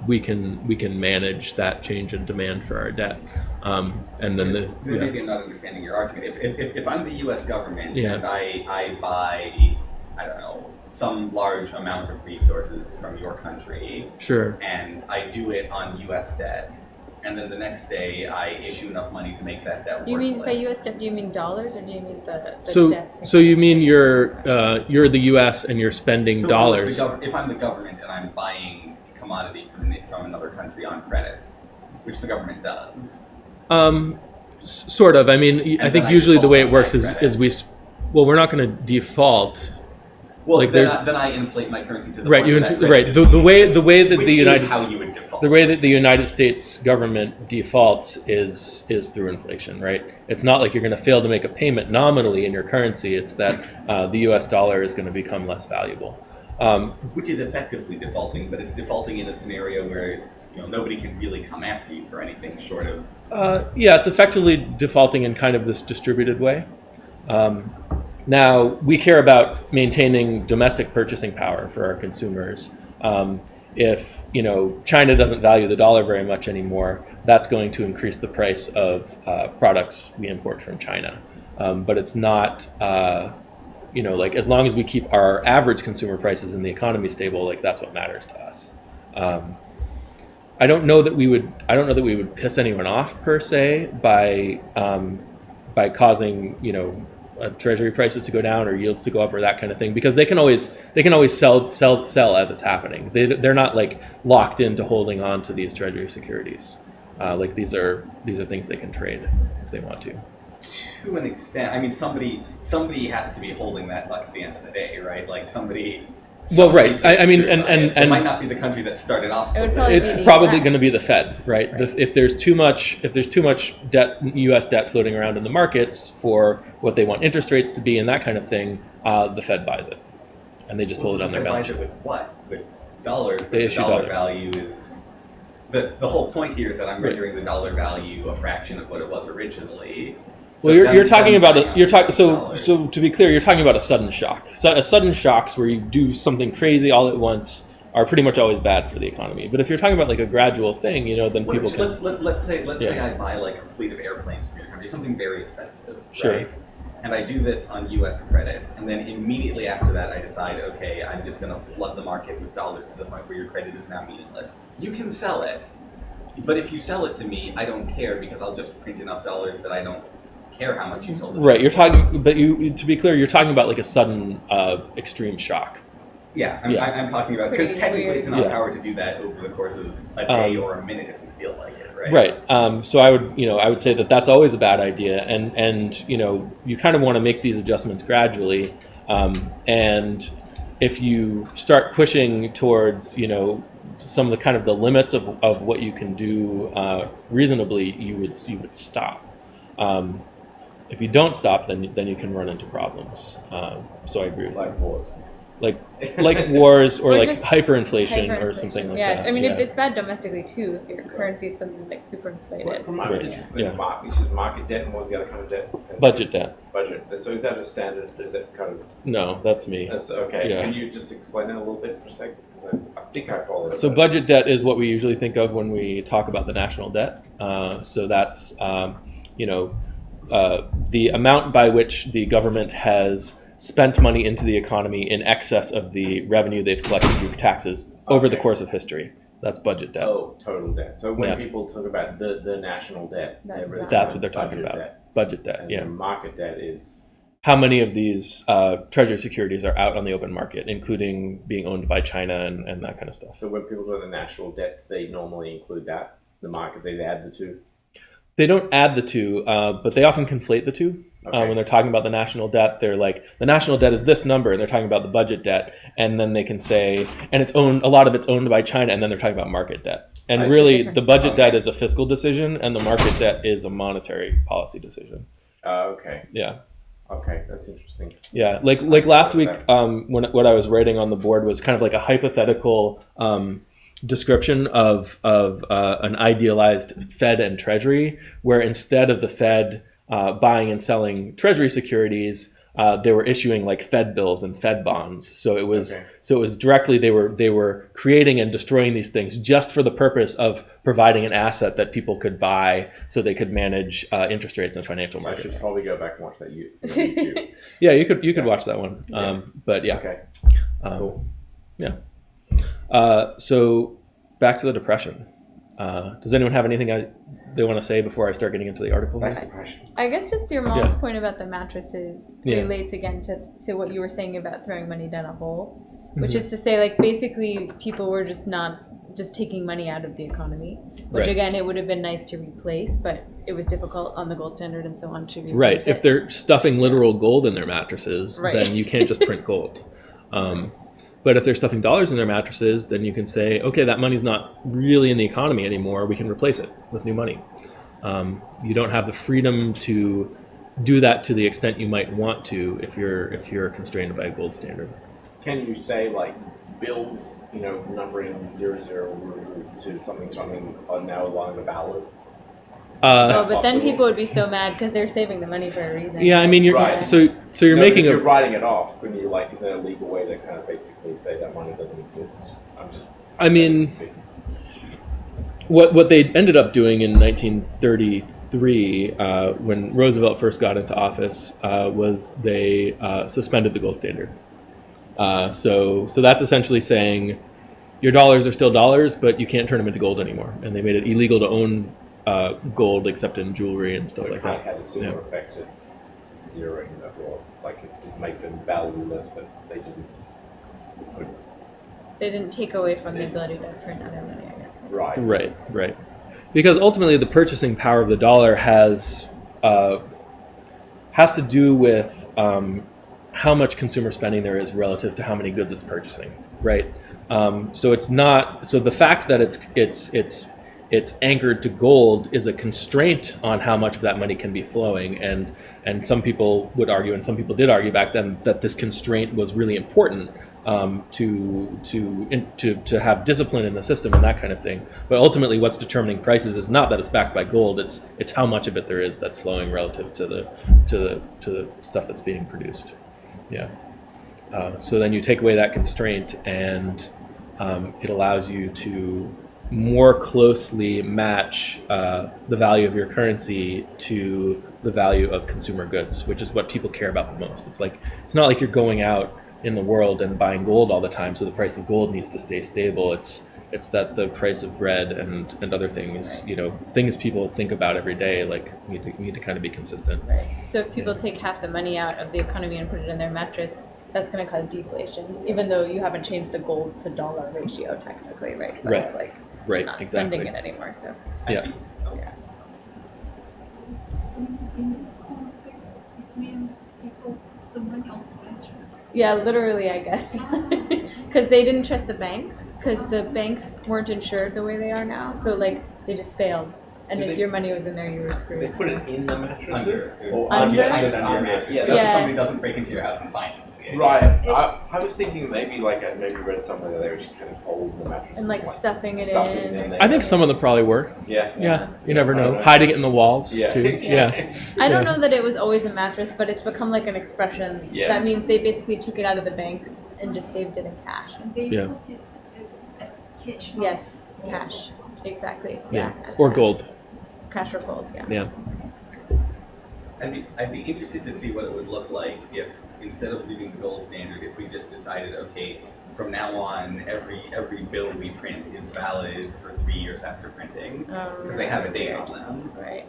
we can manage that change in demand for our debt. And then maybe I'm not understanding your argument. If I'm the U.S. government and I buy, I don't know, some large amount of resources from your country, sure, and I do it on U.S. debt, and then the next day I issue enough money to make that debt worthless. You mean by U.S. debt? Do you mean dollars, or do you mean the debt? So you mean you're the U.S. and you're spending dollars? If I'm the government and I'm buying commodity from another country on credit, which the government does. Sort of. I mean, I think usually the way it works is we're not going to default. Well, like then I inflate my currency to the right. point The way that the United States, how you would default. defaults. The way that the United States government defaults is through inflation, right? It's not like you're going to fail to make a payment nominally in your currency. It's that the U.S. dollar is going to become less valuable. Which is effectively defaulting, but it's defaulting in a scenario where nobody can really come after you for anything short of. Yeah, it's effectively defaulting in kind of this distributed way. Now, we care about maintaining domestic purchasing power for our consumers. If China doesn't value the dollar very much anymore, that's going to increase the price of products we import from China. But it's not, like as long as we keep our average consumer prices in the economy stable, like that's what matters to us. I don't know that we would piss anyone off per se by causing Treasury prices to go down or yields to go up or that kind of thing, because they can always sell as it's happening. They're not like locked into holding on to these Treasury securities. Like these are things they can trade if they want to. To an extent, I mean, somebody has to be holding that buck at the end of the day, right? Like somebody. Well, right. I mean, and it might not be the country that started off. It's probably going to be the Fed, right? If there's too much debt, U.S. debt floating around in the markets for what they want interest rates to be and that kind of thing, the Fed buys it, and they just hold it on their balance sheet. Buys it with what? With dollars. But They the issue dollar dollars. value is the whole point here is that I'm rendering the dollar value a fraction of what it was originally. So Well, you're talking about so dollars. to be clear, you're talking about a sudden shock. A sudden shocks where you do something crazy all at once are pretty much always bad for the economy. But if you're talking about like a gradual thing, then people can. Let's say I buy like a fleet of airplanes from your country, something very expensive, Sure. right? And I do this on U.S. credit, and then immediately after that, I decide, okay, I'm just going to flood the market with dollars to the point where your credit is now meaningless. You can sell it, but if you sell it to me, I don't care because I'll just print enough dollars that I don't care how much you sold it. Right, you're talking, but to be clear, you're talking about like a sudden extreme shock. Yeah, I'm talking about, because Pretty technically weird. it's in our Yeah. power to do that over the course of a day or a minute if we feel like it, right? Right. So I would say that that's always a bad idea, and you kind of want to make these adjustments gradually, and if you start pushing towards some of the kind of the limits of what you can do reasonably, you would stop. If you don't stop, then you can run into problems. So I agree with Like wars. like wars or Or like just hyperinflation or Hyperinflation. something like yeah, that. I mean, it's bad domestically too if your currency is something like super inflated. From my Right. opinion, Yeah. market debt and what's the other kind of debt? And Budget debt. Budget. And so is that a standard? Is it kind of? No, that's me. That's okay. Yeah. Can you just explain that a little bit for a second? Because I think I followed it. So but- budget debt is what we usually think of when we talk about the national debt. So that's the amount by which the government has spent money into the economy in excess of the revenue they've collected through taxes over the Okay. course of history. That's budget debt. Oh, total debt. So when Yeah. people talk about the national debt, That's they're really not- That's what they're talking budget about. Debt. Budget debt, And yeah. the market debt is How many of these treasury securities are out on the open market, including being owned by China and that kind of stuff? so when people do the national debt, they normally include that the market. They add the two. They don't add the two, but they often conflate the two. Okay. When they're talking about the national debt, they're like, the national debt is this number, and they're talking about the budget debt, and then they can say, and it's owned, a lot of it's owned by China, and then they're talking about market debt. And I see. really, the budget Okay. debt is a fiscal decision, and the market debt is a monetary policy decision. Okay. Yeah. Okay, that's interesting. Yeah, like last week, what I was writing on the board was kind of like a hypothetical description of an idealized Fed and Treasury, where instead of the Fed buying and selling Treasury securities, they were issuing like Fed bills and Fed bonds. So it was directly they were creating and destroying these things just for the purpose of providing an asset that people could buy, so they could manage interest rates in financial So I markets. should probably go back and watch that YouTube. Yeah, you could watch that one. But yeah. Okay. Cool. Yeah. So back to the Depression. Does anyone have anything they want to say before I start getting into the article? Nice depression. I guess just your mom's Yeah. point about the mattresses Yeah. relates again to what you were saying about throwing money down a hole, which Mm-hmm. is to say, like, basically people were just taking money out of the economy, which Right. again, it would have been nice to replace, but it was difficult on the gold standard and so on to replace Right. it. If they're stuffing literal gold in their mattresses, Right. then you can't just print gold. But if they're stuffing dollars in their mattresses, then you can say, okay, that money's not really in the economy anymore. We can replace it with new money. You don't have the freedom to do that to the extent you might want to if you're constrained by a gold standard. Can you say like bills, numbering 00 to something are now along the valid? But then people would be so mad because they're saving the money for a reason. Yeah, I mean, you're Right. so you're making if you're writing it off. Couldn't you is there a legal way to kind of basically say that money doesn't exist? I mean, what they ended up doing in 1933, when Roosevelt first got into office, was they suspended the gold standard. So that's essentially saying your dollars are still dollars, but you can't turn them into gold anymore, and they made it illegal to own gold except in jewelry and stuff So it like kind of that. had a similar effect to zeroing that law. Like it did make them valueless, but they didn't. They didn't take away from the ability to print other money, I guess. Right. Right. Because ultimately, the purchasing power of the dollar has to do with how much consumer spending there is relative to how many goods it's purchasing. Right. So it's not. So the fact that it's anchored to gold is a constraint on how much of that money can be flowing, and some people would argue, and some people did argue back then, that this constraint was really important to have discipline in the system and that kind of thing. But ultimately, what's determining prices is not that it's backed by gold; it's how much of it there is that's flowing relative to the stuff that's being produced. Yeah. So then you take away that constraint, and it allows you to more closely match the value of your currency to the value of consumer goods, which is what people care about the most. It's not like you're going out in the world and buying gold all the time, so the price of gold needs to stay stable. It's that the price of bread and other things, things people think about every day, like need to kind of be consistent. Right. So if people take half the money out of the economy and put it in their mattress, that's going to cause deflation, even though you haven't changed the gold to dollar ratio technically, right? But Right. It's like Right, not exactly. spending it anymore. So Yeah. In this context, it means people put the money on the mattress. yeah, literally, I guess, because they didn't trust the banks, because the banks weren't insured the way they are now. So they just failed. And Did if they- your money was in there, you were screwed. They put it in the mattresses? Under. Or Under? Just under your mattress. Yeah. Just so Yeah. somebody doesn't break into your house and find it. So, yeah. Right. It- I was thinking maybe I maybe read somewhere that they were just kind of holes in the mattress And, stuffing it in. I think some of them probably were. Yeah. Yeah, you never I don't know. know. Hiding it in the walls Yeah. too. Yeah. I don't Yeah. know that it was always a mattress, but it's become like an expression. Yeah. That means they basically took it out of the banks and just saved it in cash. And they Yeah. put it as a cash. not Yes, gold or cash. something. Exactly. Yeah. as Or cash. gold. Cash or gold, yeah. Yeah. I'd be interested to see what it would look like if, instead of leaving the gold standard, if we just decided, okay, from now on, every bill we print is valid for 3 years after printing, because they have a date on them. Right.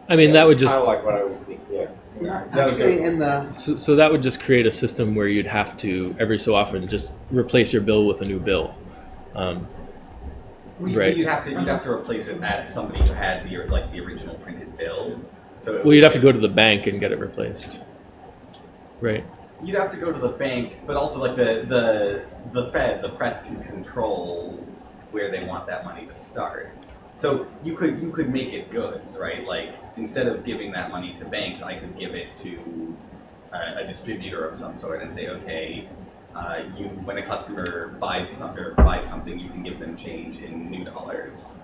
I mean, that would just kind of like what I was thinking. Yeah. That was Actually, good. in the so that would just create a system where you'd have to every so often just replace your bill with a new bill. Right. You'd have to replace it at somebody who had the original printed bill. So Well, you'd have to go to the bank and get it replaced. Right. You'd have to go to the bank, but also the Fed, the press can control where they want that money to start. So you could make it goods, right? Like instead of giving that money to banks, I could give it to a distributor of some sort and say, okay, when a customer buys something, you can give them change in new dollars.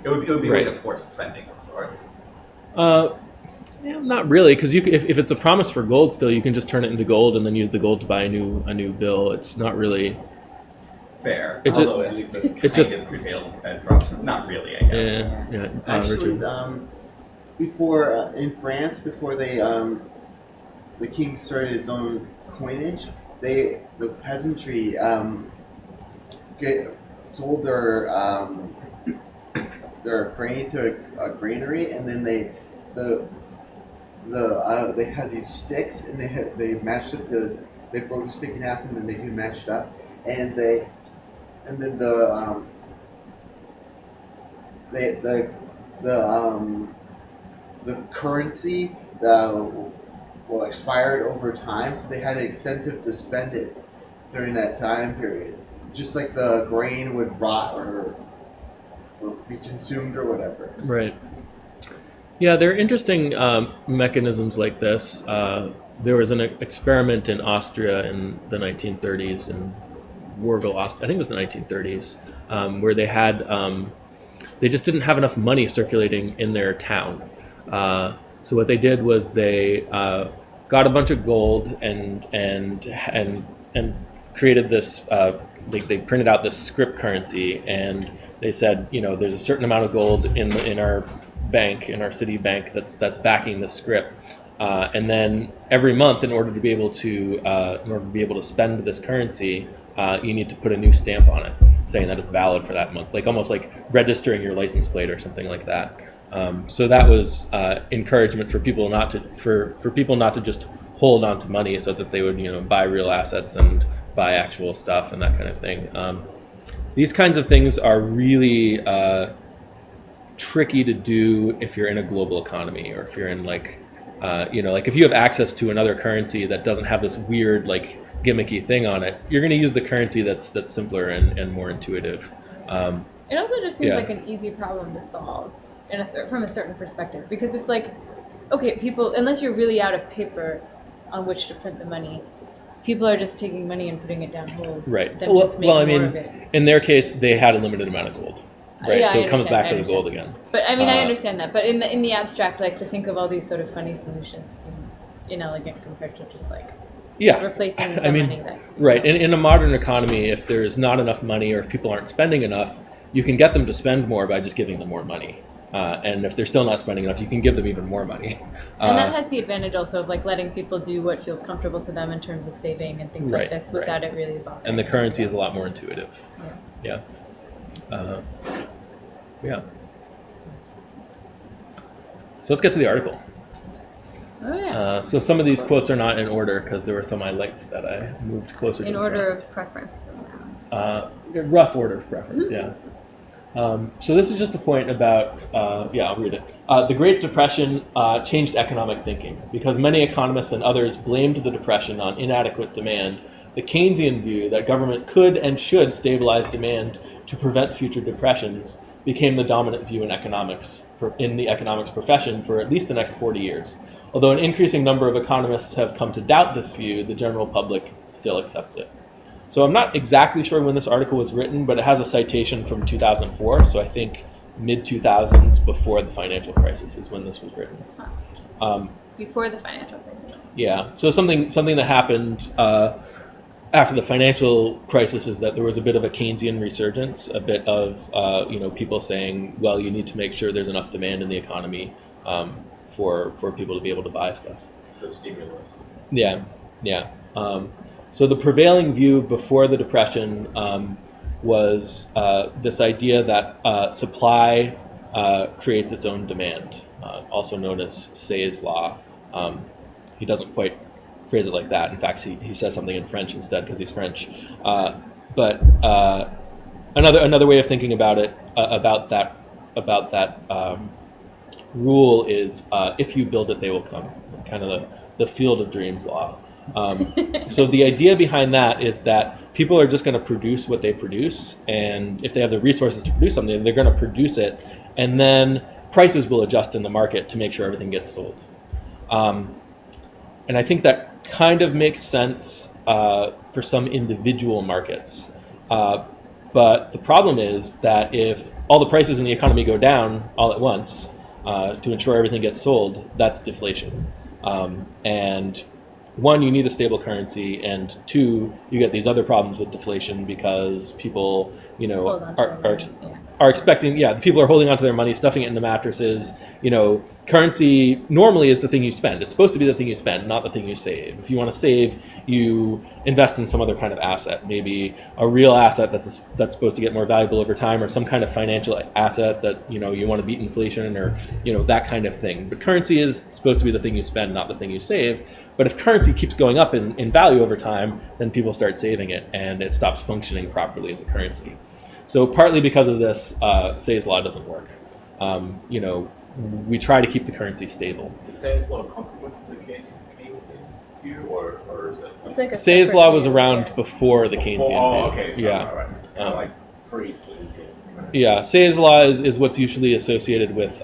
It would be a way Right. to force spending of sort. Yeah, not really, because if it's a promise for gold, still you can just turn it into gold and then use the gold to buy a new bill. It's not really. Fair, It although at least it just- kind of curtails the Fed promise. Not really, I guess. Yeah. actually, Richard. before in France, before the king started its own coinage, the peasantry sold their grain to a granary, and then they had these sticks, and they matched up they broke the stick in half, and then they could match it up, and then the currency expired over time, so they had an incentive to spend it during that time period. Just like the grain would rot or be consumed or whatever. Right. Yeah, there are interesting mechanisms like this. There was an experiment in Austria in the 1930s, in Wurgel, I think it was the 1930s, where they had they just didn't have enough money circulating in their town. So what they did was they got a bunch of gold and created this. They printed out this script currency, and they said, there's a certain amount of gold in our bank, in our city bank, that's backing the script. And then every month, in order to be able to spend this currency, you need to put a new stamp on it, saying that it's valid for that month, almost like registering your license plate or something like that. So that was encouragement for people not to just hold on to money, so that they would buy real assets and buy actual stuff and that kind of thing. These kinds of things are really tricky to do if you're in a global economy, or if you're in if you have access to another currency that doesn't have this weird gimmicky thing on it, you're going to use the currency that's simpler and more intuitive. It also just seems like an easy problem to solve from a certain perspective, because it's okay, people, unless you're really out of paper on which to print the money, people are just taking money and putting it down holes. Right. Then just making more of it. In their case, they had a limited amount of gold. Right. Yeah, so it comes back to the gold again. But I understand that. But in the abstract, to think of all these sort of funny solutions seems inelegant compared to just replacing the money that's right. In a modern economy, if there's not enough money, or if people aren't spending enough, you can get them to spend more by just giving them more money. And if they're still not spending enough, you can give them even more money. And that has the advantage also of letting people do what feels comfortable to them in terms of saving and things like this without it really bothering. And the currency is a lot more intuitive. Yeah. Yeah. So let's get to the article. Oh yeah. So some of these quotes are not in order, because there were some I liked that I moved closer to. In order of preference. Rough order of preference. Yeah. So this is just a point about, I'll read it. The Great Depression changed economic thinking. Because many economists and others blamed the Depression on inadequate demand, the Keynesian view that government could and should stabilize demand to prevent future depressions became the dominant view in the economics profession for at least the next 40 years. Although an increasing number of economists have come to doubt this view, the general public still accepts it. So I'm not exactly sure when this article was written, but it has a citation from 2004, so I think mid-2000s, before the financial crisis is when this was written. Before the financial crisis. Yeah, so something that happened after the financial crisis is that there was a bit of a Keynesian resurgence, a bit of people saying, well, you need to make sure there's enough demand in the economy for people to be able to buy stuff. The stimulus. Yeah. So the prevailing view before the Depression was this idea that supply creates its own demand, also known as Say's law. He doesn't quite phrase it like that. In fact, he says something in French instead, because he's French. But another way of thinking about it, about that rule is, if you build it, they will come. Kind of the field of dreams law. So the idea behind that is that people are just going to produce what they produce, and if they have the resources to produce something, they're going to produce it, and then prices will adjust in the market to make sure everything gets sold. And I think that kind of makes sense for some individual markets. But the problem is that if all the prices in the economy go down all at once to ensure everything gets sold, that's deflation. And one, you need a stable currency, and two, you get these other problems with deflation because people, are expecting, people are holding onto their money, stuffing it into mattresses. Currency normally is the thing you spend. It's supposed to be the thing you spend, not the thing you save. If you want to save, you invest in some other kind of asset, maybe a real asset that's supposed to get more valuable over time, or some kind of financial asset that you want to beat inflation, or that kind of thing. But currency is supposed to be the thing you spend, not the thing you save. But if currency keeps going up in value over time, then people start saving it, and it stops functioning properly as a currency. So partly because of this, Say's law doesn't work. We try to keep the currency stable. The Say's law consequence in the case of Keynesian view, or is it? It's like a Say's separate law was view, around yeah. before the Keynesian Oh, view. okay. So, Yeah. all right. This is kind of like pre-Keynesian. Yeah, Say's law is what's usually associated with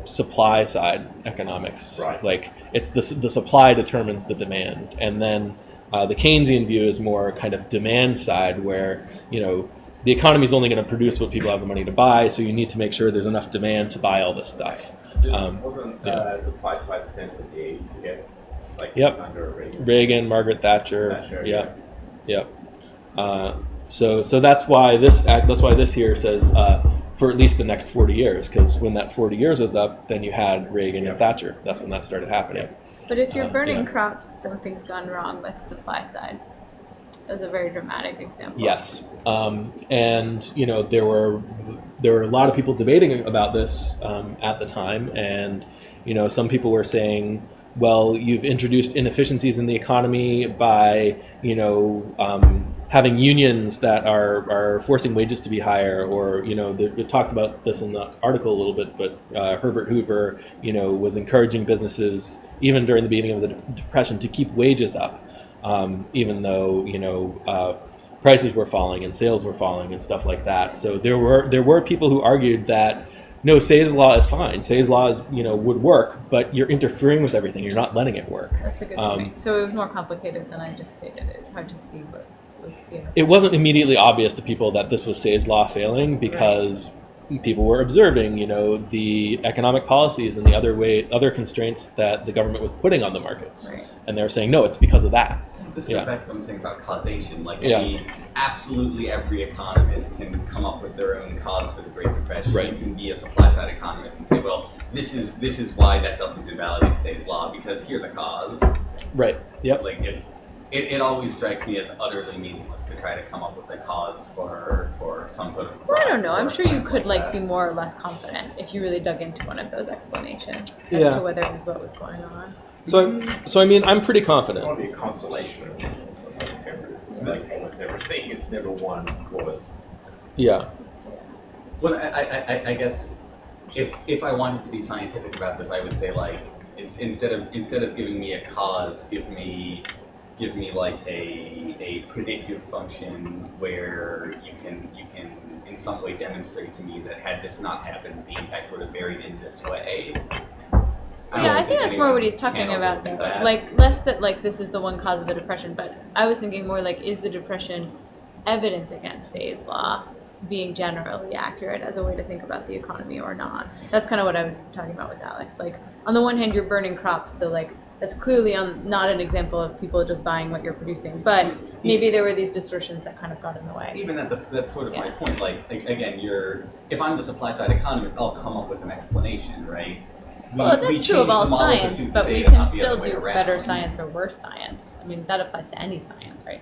supply side economics. Right. Like it's the supply determines the demand, and then the Keynesian view is more kind of demand side, where the economy is only going to produce what people have the money to buy, so you need to make sure there's enough demand to buy all this stuff. Wasn't yeah. supply side the center of the 80s again? Like Yep. under Reagan. Reagan, Margaret Thatcher. Thatcher, Yep. So that's why this here says for at least the next 40 years, because when that 40 years was up, then you had Reagan and Thatcher. That's when that started happening. But if you're burning yeah. crops, something's gone wrong with supply side. That's a very dramatic example. Yes, and there were a lot of people debating about this at the time, and some people were saying, well, you've introduced inefficiencies in the economy by having unions that are forcing wages to be higher, or it talks about this in the article a little bit, but Herbert Hoover was encouraging businesses even during the beginning of the Depression to keep wages up, even though prices were falling and sales were falling and stuff like that. So there were people who argued that no, Say's law is fine. Say's law is, would work, but you're interfering with everything. You're not letting it work. That's a good point. So it was more complicated than I just stated. It's hard to see what was. It wasn't immediately obvious to people that this was Say's law failing, because people were observing, the economic policies and the other constraints that the government was putting on the markets, and they were saying, no, it's because of that. This goes back to what I'm saying about causation. Like, Yeah. absolutely every economist can come up with their own cause for the Great Depression. Right. You can be a supply side economist and say, well, this is why that doesn't invalidate Say's law, because here's a cause. Right. Yep. Like it always strikes me as utterly meaningless to try to come up with a cause for some sort of. Well, I don't know. I'm sure you could that. be more or less confident if you really dug into one of those explanations as Yeah. to whether it was what was going on. So I mean, I'm pretty confident. It want to be a constellation or something. Like almost everything. It's never one cause. Yeah. Well, I guess if I wanted to be scientific about this, I would say like it's instead of giving me a cause, give me like a predictive function where you can in some way demonstrate to me that had this not happened, the impact would have varied in this way. I think that's more what he's talking about, though. Like, less that, like, this is the one cause of the Depression, but I was thinking more like, is the Depression evidence against Say's law being generally accurate as a way to think about the economy or not? That's kind of what I was talking about with Alex. Like, on the one hand, you're burning crops, so, like, that's clearly not an example of people just buying what you're producing, but maybe there were these distortions that kind of got in the way. Even that's sort of my point. Like, again, if I'm the supply side economist, I'll come up with an explanation, right? Well, that's true of all science, but we can still do better science or worse science. I mean, that applies to any science, right?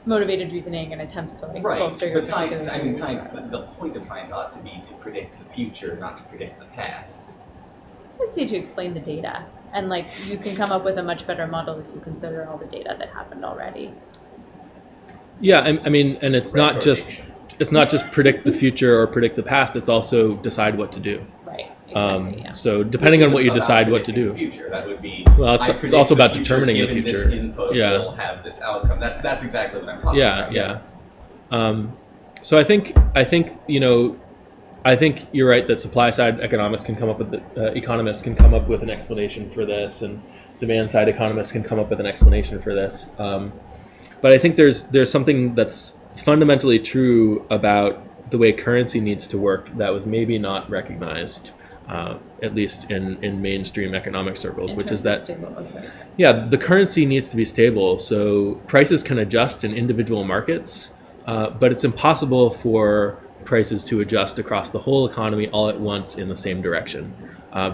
Motivated reasoning and attempts to bolster your science. I mean, science. The point of science ought to be to predict the future, not to predict the past. It's need to explain the data, and you can come up with a much better model if you consider all the data that happened already. Yeah, I mean, and it's not just predict the future or predict the past. It's also decide what to do. Right. Exactly, So depending on what you decide what to do. The future, that would be. Well, it's also about determining the future. This input will have this outcome. That's exactly what I'm talking about. Yes. So I think you're right that supply side economists can come up with economists can come up with an explanation for this, and demand side economists can come up with an explanation for this. But I think there's something that's fundamentally true about the way currency needs to work that was maybe not recognized, at least in mainstream economic circles, which is that the currency needs to be stable. So prices can adjust in individual markets, but it's impossible for prices to adjust across the whole economy all at once in the same direction,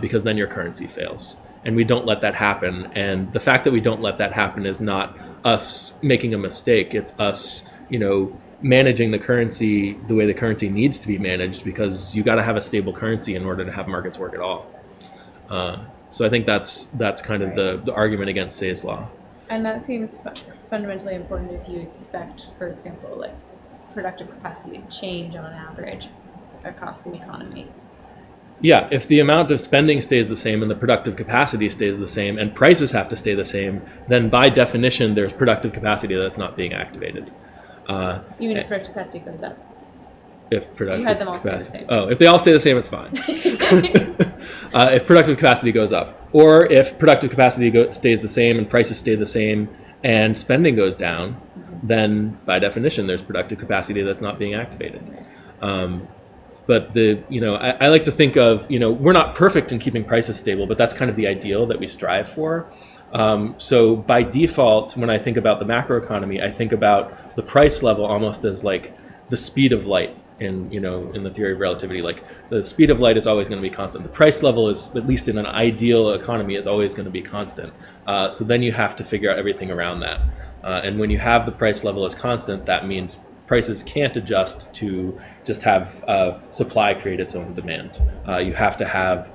because then your currency fails. And we don't let that happen. And the fact that we don't let that happen is not us making a mistake. It's us, managing the currency the way the currency needs to be managed, because you got to have a stable currency in order to have markets work at all. So I think that's kind of the argument against Say's law. And that seems fundamentally important if you expect, for example, like, productive capacity to change on average across the economy. Yeah, if the amount of spending stays the same and the productive capacity stays the same and prices have to stay the same, then by definition there's productive capacity that's not being activated. You mean if productive capacity goes up? If productive You had them all stay the capacity, same. oh, if they all stay the same, it's fine. If productive capacity goes up, or if productive capacity stays the same and prices stay the same and spending goes down, then by definition there's productive capacity that's not being activated. But I like to think of, we're not perfect in keeping prices stable, but that's kind of the ideal that we strive for. So by default, when I think about the macroeconomy, I think about the price level almost as like the speed of light in the theory of relativity. Like the speed of light is always going to be constant. The price level is, at least in an ideal economy, is always going to be constant. So then you have to figure out everything around that. And when you have the price level as constant, that means prices can't adjust to just have supply create its own demand. You have to have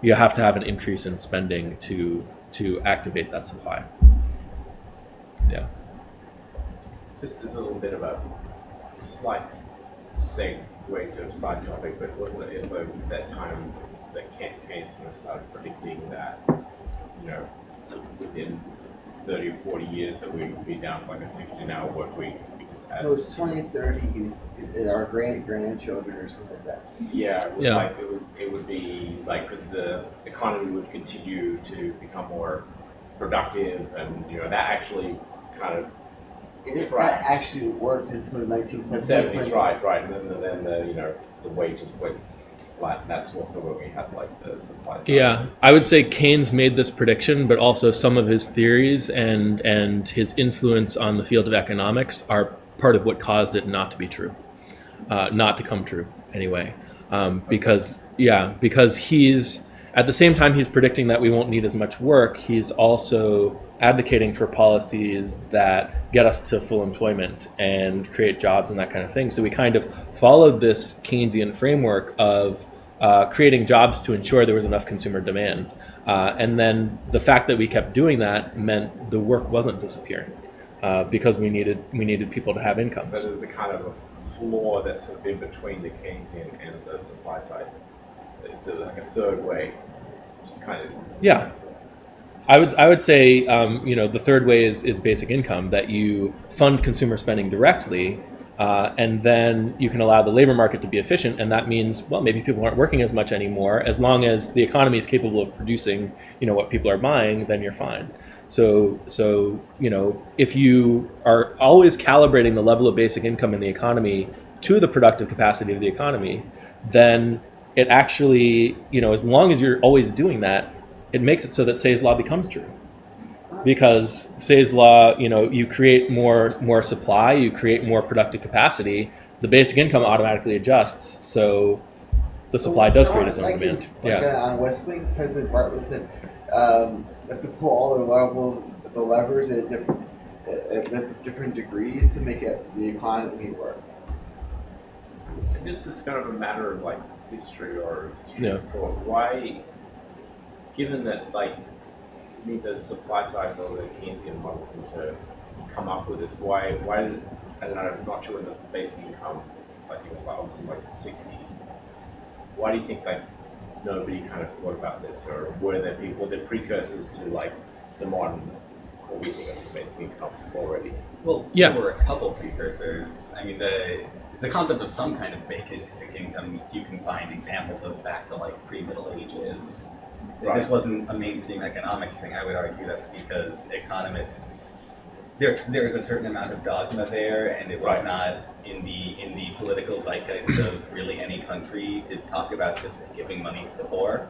an increase in spending to activate that supply. Yeah. Just as a little bit of a slight segue to a side topic, but wasn't it also that time that Keynes kind of started predicting that, within 30 or 40 years that we would be down to like a 15-hour work week? It was 2030. He was in our grandchildren or something like that. Yeah, it would be like, because the economy would continue to become more productive, and that actually kind of that actually worked until the 1970s. Right, and then the wages went flat, and that's also where we had like the supply side. Yeah, I would say Keynes made this prediction, but also some of his theories and his influence on the field of economics are part of what caused it not to be true, not to come true anyway. Because he's, at the same time he's predicting that we won't need as much work, he's also advocating for policies that get us to full employment and create jobs and that kind of thing. So we kind of followed this Keynesian framework of creating jobs to ensure there was enough consumer demand. And then the fact that we kept doing that meant the work wasn't disappearing because we needed people to have incomes. So there's a kind of a flaw that's sort of in between the Keynesian and the supply side. Like a third way, which is kind of... Yeah. I would say, the third way is basic income, that you fund consumer spending directly, and then you can allow the labor market to be efficient, and that means, well, maybe people aren't working as much anymore. As long as the economy is capable of producing, what people are buying, then you're fine. So if you are always calibrating the level of basic income in the economy to the productive capacity of the economy, then it actually, as long as you're always doing that, it makes it so that Say's law becomes true. Because Say's law, you create more supply, you create more productive capacity, the basic income automatically adjusts, so the supply does create its own demand. On West Wing, President Bartlett said you have to pull all the levers at different degrees to make the economy work. Just as kind of a matter of like history or thought, why, given that neither the supply side nor the Keynesian model seem to come up with this, why did, I don't know, I'm not sure when the basic income, I think it was obviously like the 60s, why do you think nobody kind of thought about this, or were there precursors to the modern, what we think of the basic income already? Well, Yeah. there were a couple precursors. I mean, the concept of some kind of basic income, you can find examples of back to pre-Middle Ages. If this wasn't a mainstream economics thing, I would argue that's because economists, there's a certain amount of dogma there, and it was not in the political zeitgeist of really any country to talk about just giving money to the poor.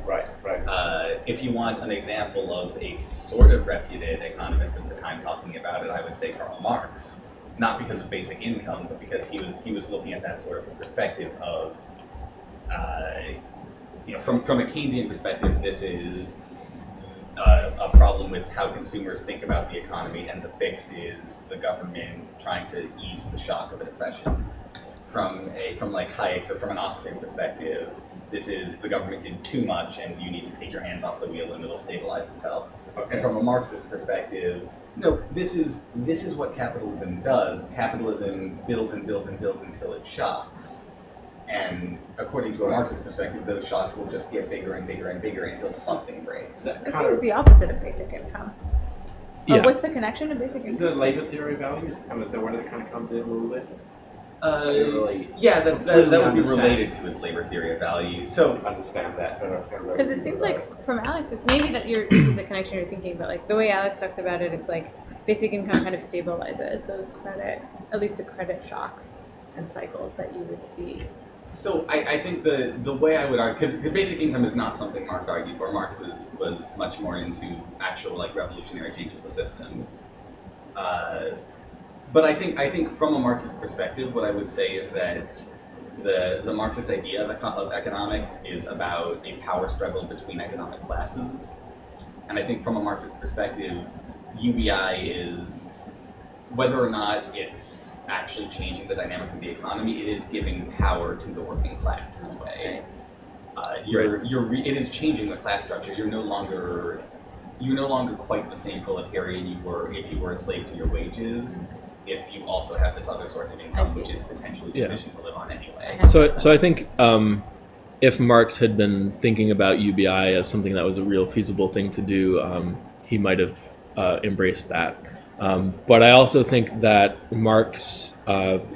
Right. If you want an example of a sort of reputed economist at the time talking about it, I would say Karl Marx. Not because of basic income, but because he was looking at that sort of a perspective of, from a Keynesian perspective, this is a problem with how consumers think about the economy, and the fix is the government trying to ease the shock of a depression. From Hayek's, or from an Austrian perspective, this is the government did too much, and you need to take your hands off the wheel, and it'll stabilize itself. Okay. And from a Marxist perspective, no, this is what capitalism does. Capitalism builds and builds and builds until it shocks. And according to a Marxist perspective, those shocks will just get bigger and bigger and bigger until something breaks. It seems the opposite of basic income. Yeah. What's the connection to basic Is income? it labor theory of values? Kind of where that kind of comes in a little bit. Yeah, that would be understand. related to his labor theory of value. So Understand that, but Because it seems like from Alex's, maybe that this is the connection you're thinking, but like the way Alex talks about it, it's like basic income kind of stabilizes those at least the credit shocks and cycles that you would see. So I think the way I would argue, because the basic income is not something Marx argued for. Marx was much more into actual like revolutionary change of the system. But I think from a Marxist perspective, what I would say is that the Marxist idea of economics is about a power struggle between economic classes, and I think from a Marxist perspective, UBI is, whether or not it's actually changing the dynamics of the economy, it is giving power to the working class in a way. It is changing the class structure. You're no longer quite the same proletarian you were if you were a slave to your wages, if you also have this other source of income, which is potentially sufficient to live on anyway. So I think if Marx had been thinking about UBI as something that was a real feasible thing to do, he might have embraced that. But I also think that Marx...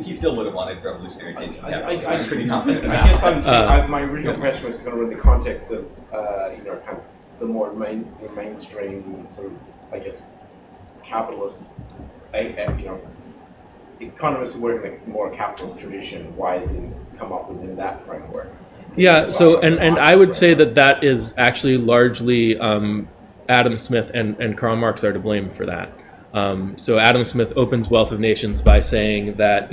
he still would have wanted revolutionary change in I'm capitalism. I'm pretty confident about I guess my original question was sort of in the context of, kind of the more mainstream sort of, I guess, capitalist, economists who work in a more capitalist tradition. Why it didn't come up within that framework? Yeah, so, and I would say that is actually largely Adam Smith and Karl Marx are to blame for that. So Adam Smith opens Wealth of Nations by saying that,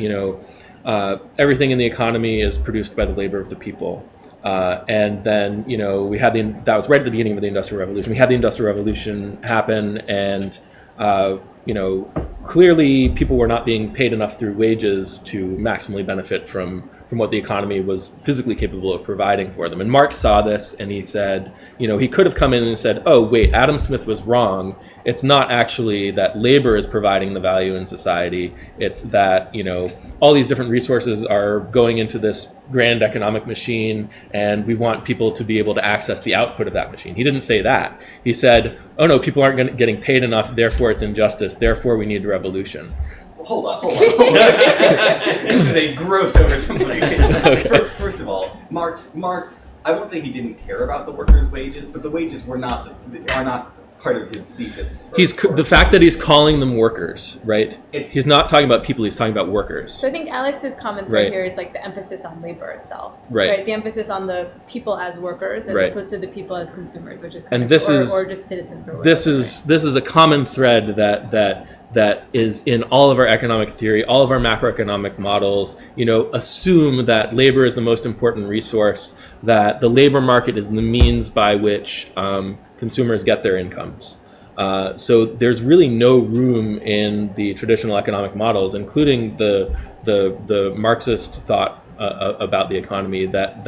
everything in the economy is produced by the labor of the people. And then, we had that was right at the beginning of the Industrial Revolution. We had the Industrial Revolution happen, and, clearly people were not being paid enough through wages to maximally benefit from what the economy was physically capable of providing for them. And Marx saw this, and he said, he could have come in and said, oh, wait, Adam Smith was wrong. It's not actually that labor is providing the value in society. It's that, all these different resources are going into this grand economic machine, and we want people to be able to access the output of that machine. He didn't say that. He said, oh, no, people aren't getting paid enough, therefore it's injustice, therefore we need a revolution. Hold on. This is a gross oversimplification. Okay. First of all, Marx, I won't say he didn't care about the workers' wages, but the wages are not part of his thesis. The fact that he's calling them workers, right? He's not talking about people, he's talking about workers. So I think Alex's common thread here is like the emphasis on labor itself. Right. The emphasis on the people as workers as opposed to the people as consumers, which is kind of, or just citizens or whatever. This is a common thread that is in all of our economic theory, all of our macroeconomic models. Assume that labor is the most important resource, that the labor market is the means by which consumers get their incomes. So there's really no room in the traditional economic models, including the Marxist thought about the economy that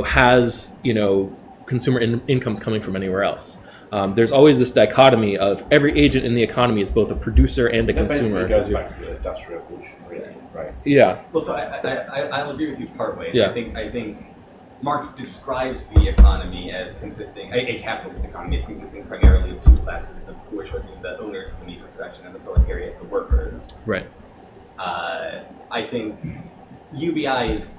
has consumer incomes coming from anywhere else. There's always this dichotomy of every agent in the economy is both a producer and a consumer. It goes back to the Industrial Revolution, really, right? Yeah. Well, so I'll agree with you part ways. Yeah. I think Marx describes the economy as consisting, a capitalist economy, as consisting primarily of two classes: the bourgeoisie, the owners of the means of production, and the proletariat, the workers. Right. I think UBI is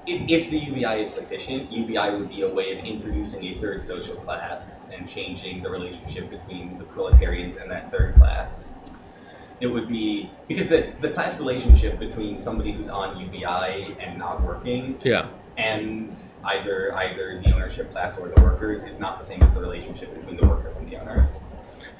if the UBI is sufficient, UBI would be a way of introducing a third social class and changing the relationship between the proletarians and that third class. It would be, because the class relationship between somebody who's on UBI and not working, and either the ownership class or the workers is not the same as the relationship between the workers and the owners.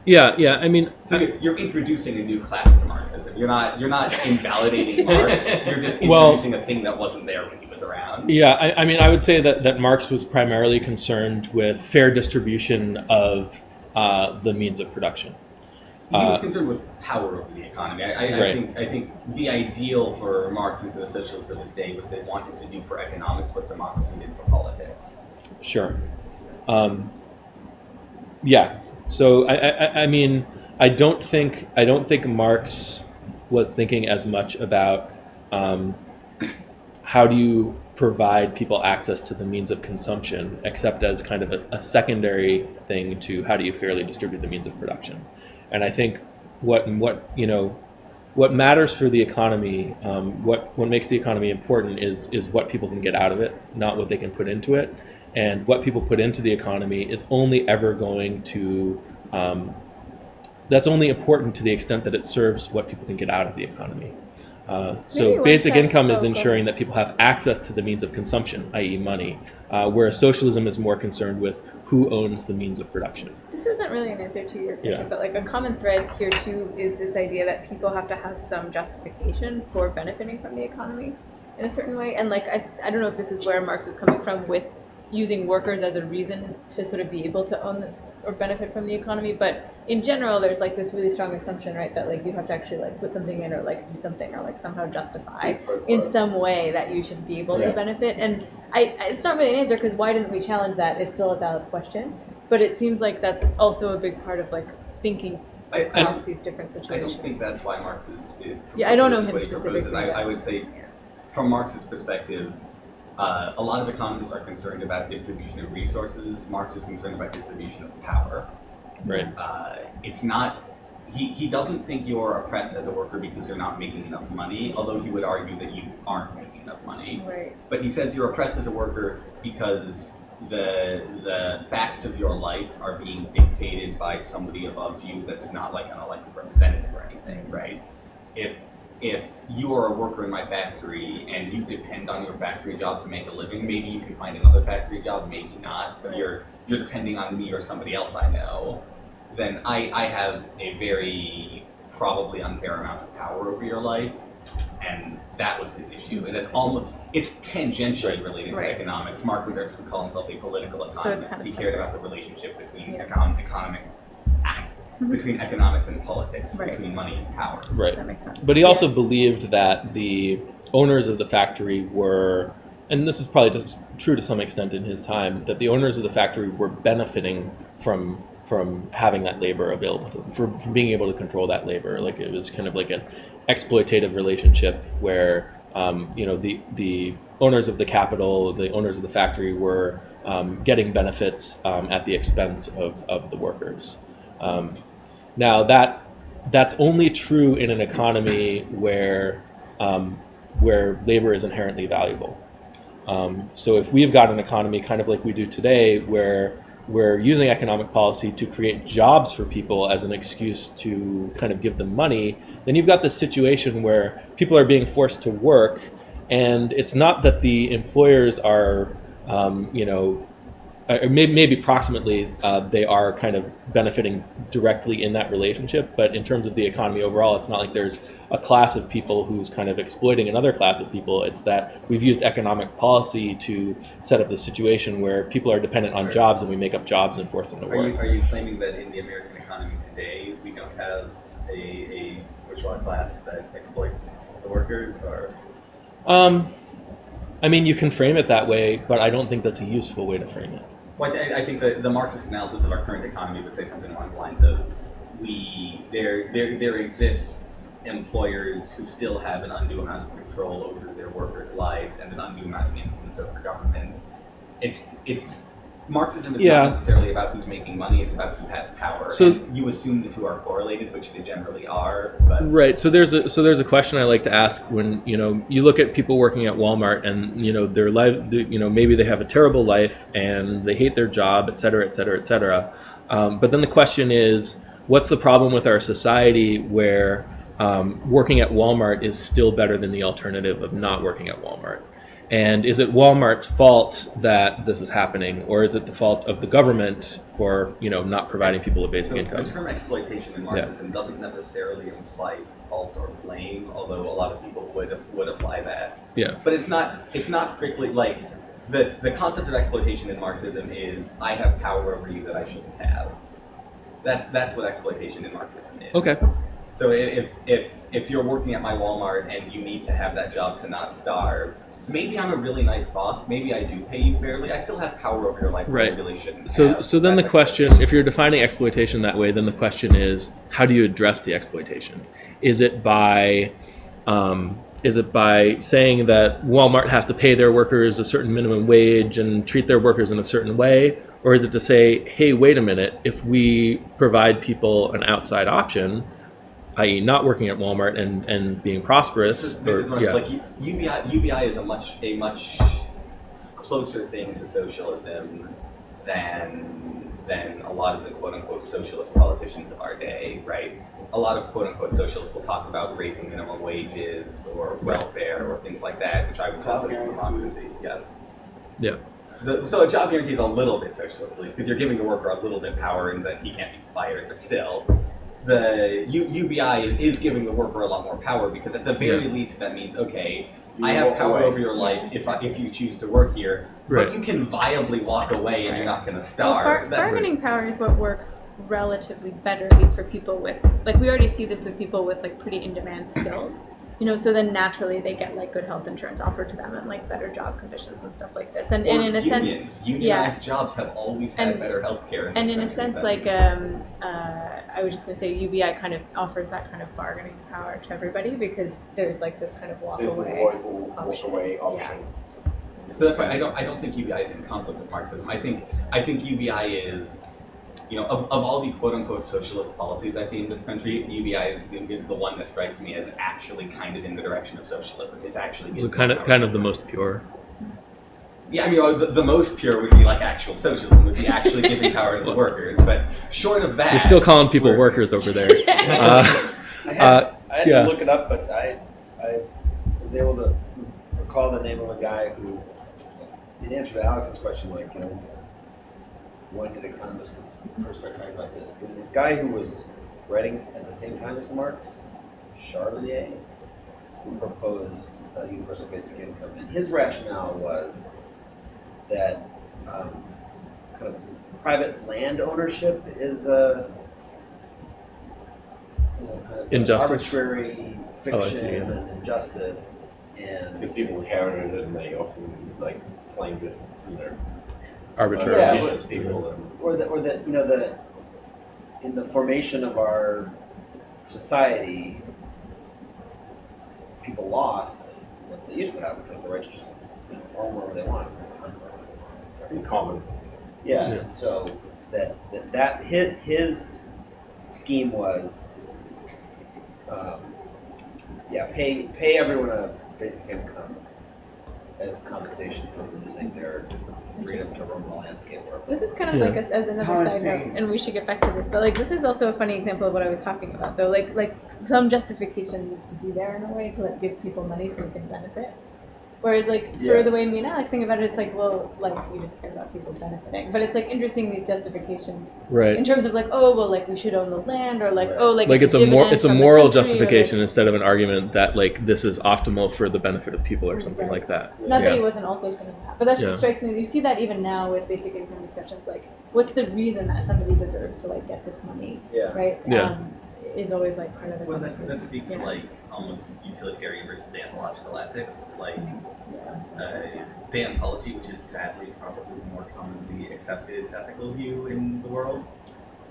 Yeah. I mean, so you're introducing a new class to Marxism. You're not invalidating Marx. You're just introducing a thing that wasn't there when he was around. Yeah, I mean, I would say that Marx was primarily concerned with fair distribution of the means of production. He was concerned with power over the economy. I think the ideal for Marx and for the socialists of his day was they wanted to do for economics what democracy did for politics. Sure. Yeah. So I mean, I don't think Marx was thinking as much about how do you provide people access to the means of consumption, except as kind of a secondary thing to how do you fairly distribute the means of production. And I think what matters for the economy, what makes the economy important is what people can get out of it, not what they can put into it. And what people put into the economy is only ever going to that's only important to the extent that it serves what people can get out of the economy. So basic income is ensuring that people have access to the means of consumption, i.e. money, whereas socialism is more concerned with who owns the means of production. This isn't really an answer to your question, but like a common thread here too is this idea that people have to have some justification for benefiting from the economy in a certain way. And like, I don't know if this is where Marx is coming from with using workers as a reason to sort of be able to own or benefit from the economy, but in general there's like this really strong assumption, right, that like you have to actually like put something in or like do something or like somehow justify in some way that you should be able to benefit. And it's not really an answer, because why didn't we challenge that is still a valid question, but it seems like that's also a big part of like thinking across these different situations. I don't think that's why Marx is I don't know him what he proposes. specifically. I would say from Marx's perspective, a lot of economists are concerned about distribution of resources. Marx is concerned about distribution of power. Right. It's not. He doesn't think you're oppressed as a worker because you're not making enough money, although he would argue that you aren't making enough money. Right. But he says you're oppressed as a worker because the facts of your life are being dictated by somebody above you that's not like an elected representative or anything, right? If you are a worker in my factory and you depend on your factory job to make a living, maybe you can find another factory job, maybe not, but you're depending on me or somebody else I know, then I have a very probably unfair amount of power over your life, and that was his issue. And it's tangentially related to economics. Mark Marx would call himself a political economist. So he cared about the relationship between between economics and politics, between money and power. Right. That makes sense. But he also believed that the owners of the factory were, and this is probably just true to some extent in his time, that the owners of the factory were benefiting from having that labor available to them, from being able to control that labor. Like it was kind of like an exploitative relationship where the owners of the capital, the owners of the factory were getting benefits at the expense of the workers. Now that's only true in an economy where labor is inherently valuable. So if we've got an economy kind of like we do today, where we're using economic policy to create jobs for people as an excuse to kind of give them money, then you've got this situation where people are being forced to work, and it's not that the employers are, maybe approximately they are kind of benefiting directly in that relationship, but in terms of the economy overall, it's not like there's a class of people who's kind of exploiting another class of people. It's that we've used economic policy to set up this situation where people are dependent on jobs, and we make up jobs and force them to work. Are you claiming that in the American economy today we don't have a bourgeois class that exploits the workers, or? I mean, you can frame it that way, but I don't think that's a useful way to frame it. Well, I think the Marxist analysis of our current economy would say something along the lines of there exists employers who still have an undue amount of control over their workers' lives and an undue amount of influence over government. It's Marxism is not necessarily about who's making money; it's about who has power. So and you assume the two are correlated, which they generally are. But. Right. So there's a question I like to ask when you look at people working at Walmart, and their life, maybe they have a terrible life and they hate their job, et cetera, et cetera, et cetera. But then the question is, what's the problem with our society where working at Walmart is still better than the alternative of not working at Walmart? And is it Walmart's fault that this is happening, or is it the fault of the government for not providing people a basic income? The term exploitation in Marxism doesn't necessarily imply fault or blame, although a lot of people would apply that. Yeah. But it's not strictly like the concept of exploitation in Marxism is I have power over you that I shouldn't have. That's what exploitation in Marxism is. Okay. So if you're working at my Walmart and you need to have that job to not starve. Maybe I'm a really nice boss. Maybe I do pay you fairly. I still have power over your life that I really shouldn't have. So then the question, if you're defining exploitation that way, then the question is, how do you address the exploitation? Is it by Is it by saying that Walmart has to pay their workers a certain minimum wage and treat their workers in a certain way? Or is it to say, hey, wait a minute, if we provide people an outside option, i.e. not working at Walmart and being prosperous? This is what like UBI is a much closer thing to socialism than a lot of the quote unquote socialist politicians of our day, right? A lot of quote unquote socialists will talk about raising minimum wages or welfare or things like that, which I would call social democracy. Yes. Yeah. So a job guarantee is a little bit socialist, at least, because you're giving the worker a little bit power in that he can't be fired, but still. The UBI is giving the worker a lot more power, because at the very least that means, okay, I have power over your life if you choose to work here, but you can viably walk away and you're not going to starve. Well, bargaining power is what works relatively better, at least for people with, like, we already see this with people with, like, pretty in-demand skills. You know, so then naturally they get like good health insurance offered to them and like better job conditions and stuff like this. And in a sense, unionized jobs have always had better health care. And in a sense, like I was just gonna say, UBI kind of offers that kind of bargaining power to everybody, because there's like this kind of walk away option. Yeah. So that's why I don't think UBI is in conflict with Marxism. I think UBI is, you know, of all the quote-unquote socialist policies I see in this country, UBI is the one that strikes me as actually kind of in the direction of socialism. It's actually kind of the most pure. Yeah, I mean, the most pure would be like actual socialism, would be actually giving power to the workers. But short of that, you're still calling people workers over there. I had to look it up, but I was able to recall the name of a guy who, in answer to Alex's question, like, you know, when did economists first start talking about this? There was this guy who was writing at the same time as Marx, Charlier, who proposed a universal basic income. And his rationale was that kind of private land ownership is a kind of injustice, arbitrary fiction and injustice. And because people inherited it and they often like claimed it in their arbitrary indigenous people, or that you know, the in the formation of our society, people lost what they used to have, which was the right to just roam wherever they want, in commons. Yeah, and so that his scheme was, pay everyone a basic income as compensation for losing their freedom to roam the landscape. This is kind of like as another side note, and we should get back to this, but like this is also a funny example of what I was talking about, though. Like some justification needs to be there in a way to like give people money so they can benefit. Whereas like for the way me and Alex think about it, it's like, well, like we just care about people benefiting. But it's like interesting, these justifications, right? In terms of like, oh well, like we should own the land, or like it's a moral justification instead of an argument that like this is optimal for the benefit of people or something like that. Not that he wasn't also saying that, but that just strikes me. You see that even now with basic income discussions, like what's the reason that somebody deserves to like get this money, right? Is always like part of the conversation. That speaks to like almost utilitarian versus deontological ethics, like deontology, which is sadly probably the more commonly accepted ethical view in the world,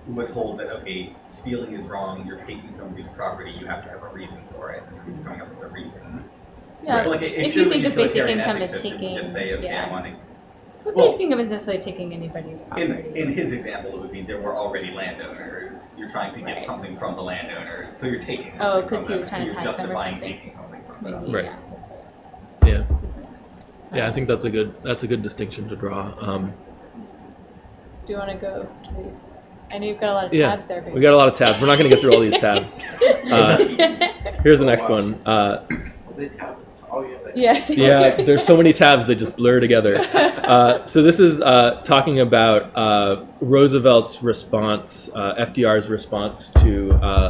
would hold that, okay, stealing is wrong, you're taking somebody's property, you have to have a reason for it, and so he's coming up with a reason. Yeah, like if you think of basic income as taking, just say, okay, I want to. But basic income is necessarily taking anybody's property. In his example, it would be there were already landowners. You're trying to get something from the landowners, so you're taking something from them. So you're justifying taking something from them. Right. Yeah. I think that's a good distinction to draw. Do you want to go to these? I know you've got a lot of tabs there. Baby. We got a lot of tabs. We're not going to get through all these tabs. Here's the next one. Yes. Yeah, there's so many tabs they just blur together. So this is talking about Roosevelt's response, FDR's response to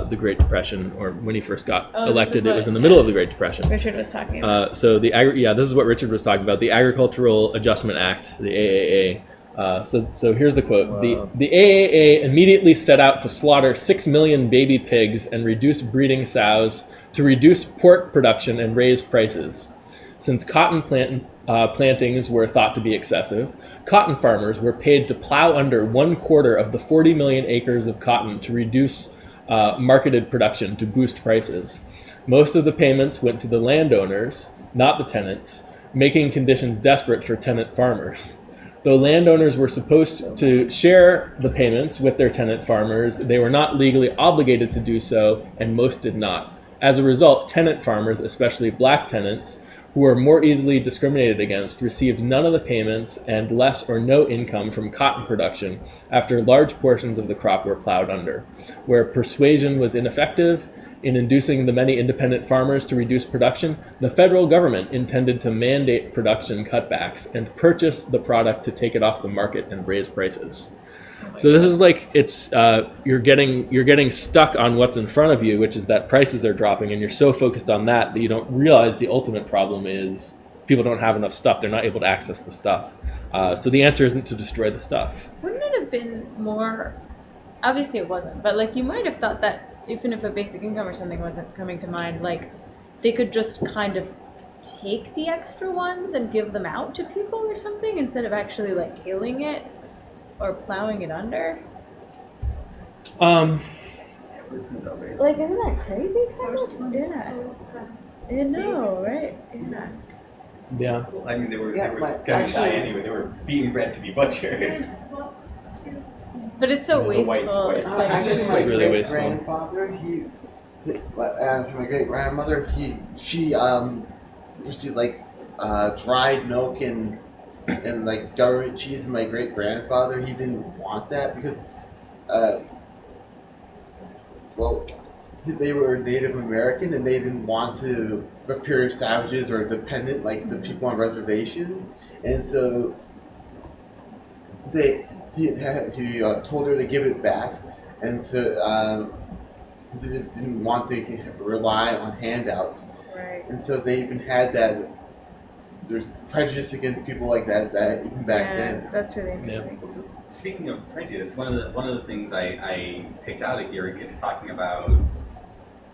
the Great Depression, or when he first got elected. It was in the middle of the Great Depression. Richard was talking about. So this is what Richard was talking about: the Agricultural Adjustment Act, the AAA. So here's the quote: Wow. The AAA immediately set out to slaughter 6 million baby pigs and reduce breeding sows to reduce pork production and raise prices. Since cotton plantings were thought to be excessive, cotton farmers were paid to plow under 1/4 of the 40 million acres of cotton to reduce marketed production to boost prices. Most of the payments went to the landowners, not the tenants, making conditions desperate for tenant farmers. Though landowners were supposed to share the payments with their tenant farmers, they were not legally obligated to do so, and most did not. As a result, tenant farmers, especially black tenants, who were more easily discriminated against, received none of the payments and less or no income from cotton production after large portions of the crop were plowed under. Where persuasion was ineffective in inducing the many independent farmers to reduce production, the federal government intended to mandate production cutbacks and purchase the product to take it off the market and raise prices. So this is like you're getting stuck on what's in front of you, which is that prices are dropping, and you're so focused on that you don't realize the ultimate problem is people don't have enough stuff. They're not able to access the stuff. So the answer isn't to destroy the stuff. Wouldn't it have been more? Obviously, it wasn't. But like, you might have thought that even if a basic income or something wasn't coming to mind, like they could just kind of take the extra ones and give them out to people or something instead of actually like killing it or plowing it under. This is outrageous. Like, isn't that crazy? Yeah. So sad. I know, right? Yeah. Yeah. Well, I mean, they were Yeah, going but to die actually- anyway. They were being bred to be butchered. Yes, but still. But it's so It's a wasteful. waste. It's like, Actually, It's my really great wasteful. grandfather, my great grandmother, she received like dried milk and like government cheese. And my great grandfather, he didn't want that because, well, they were Native American and they didn't want to appear savages or dependent like the people on reservations, and so he told her to give it back, and so because he didn't want to rely on handouts, right. and so they even had that. There's prejudice against people like that even back then. That's really interesting. So, speaking of prejudice, one of the things I picked out of here is talking about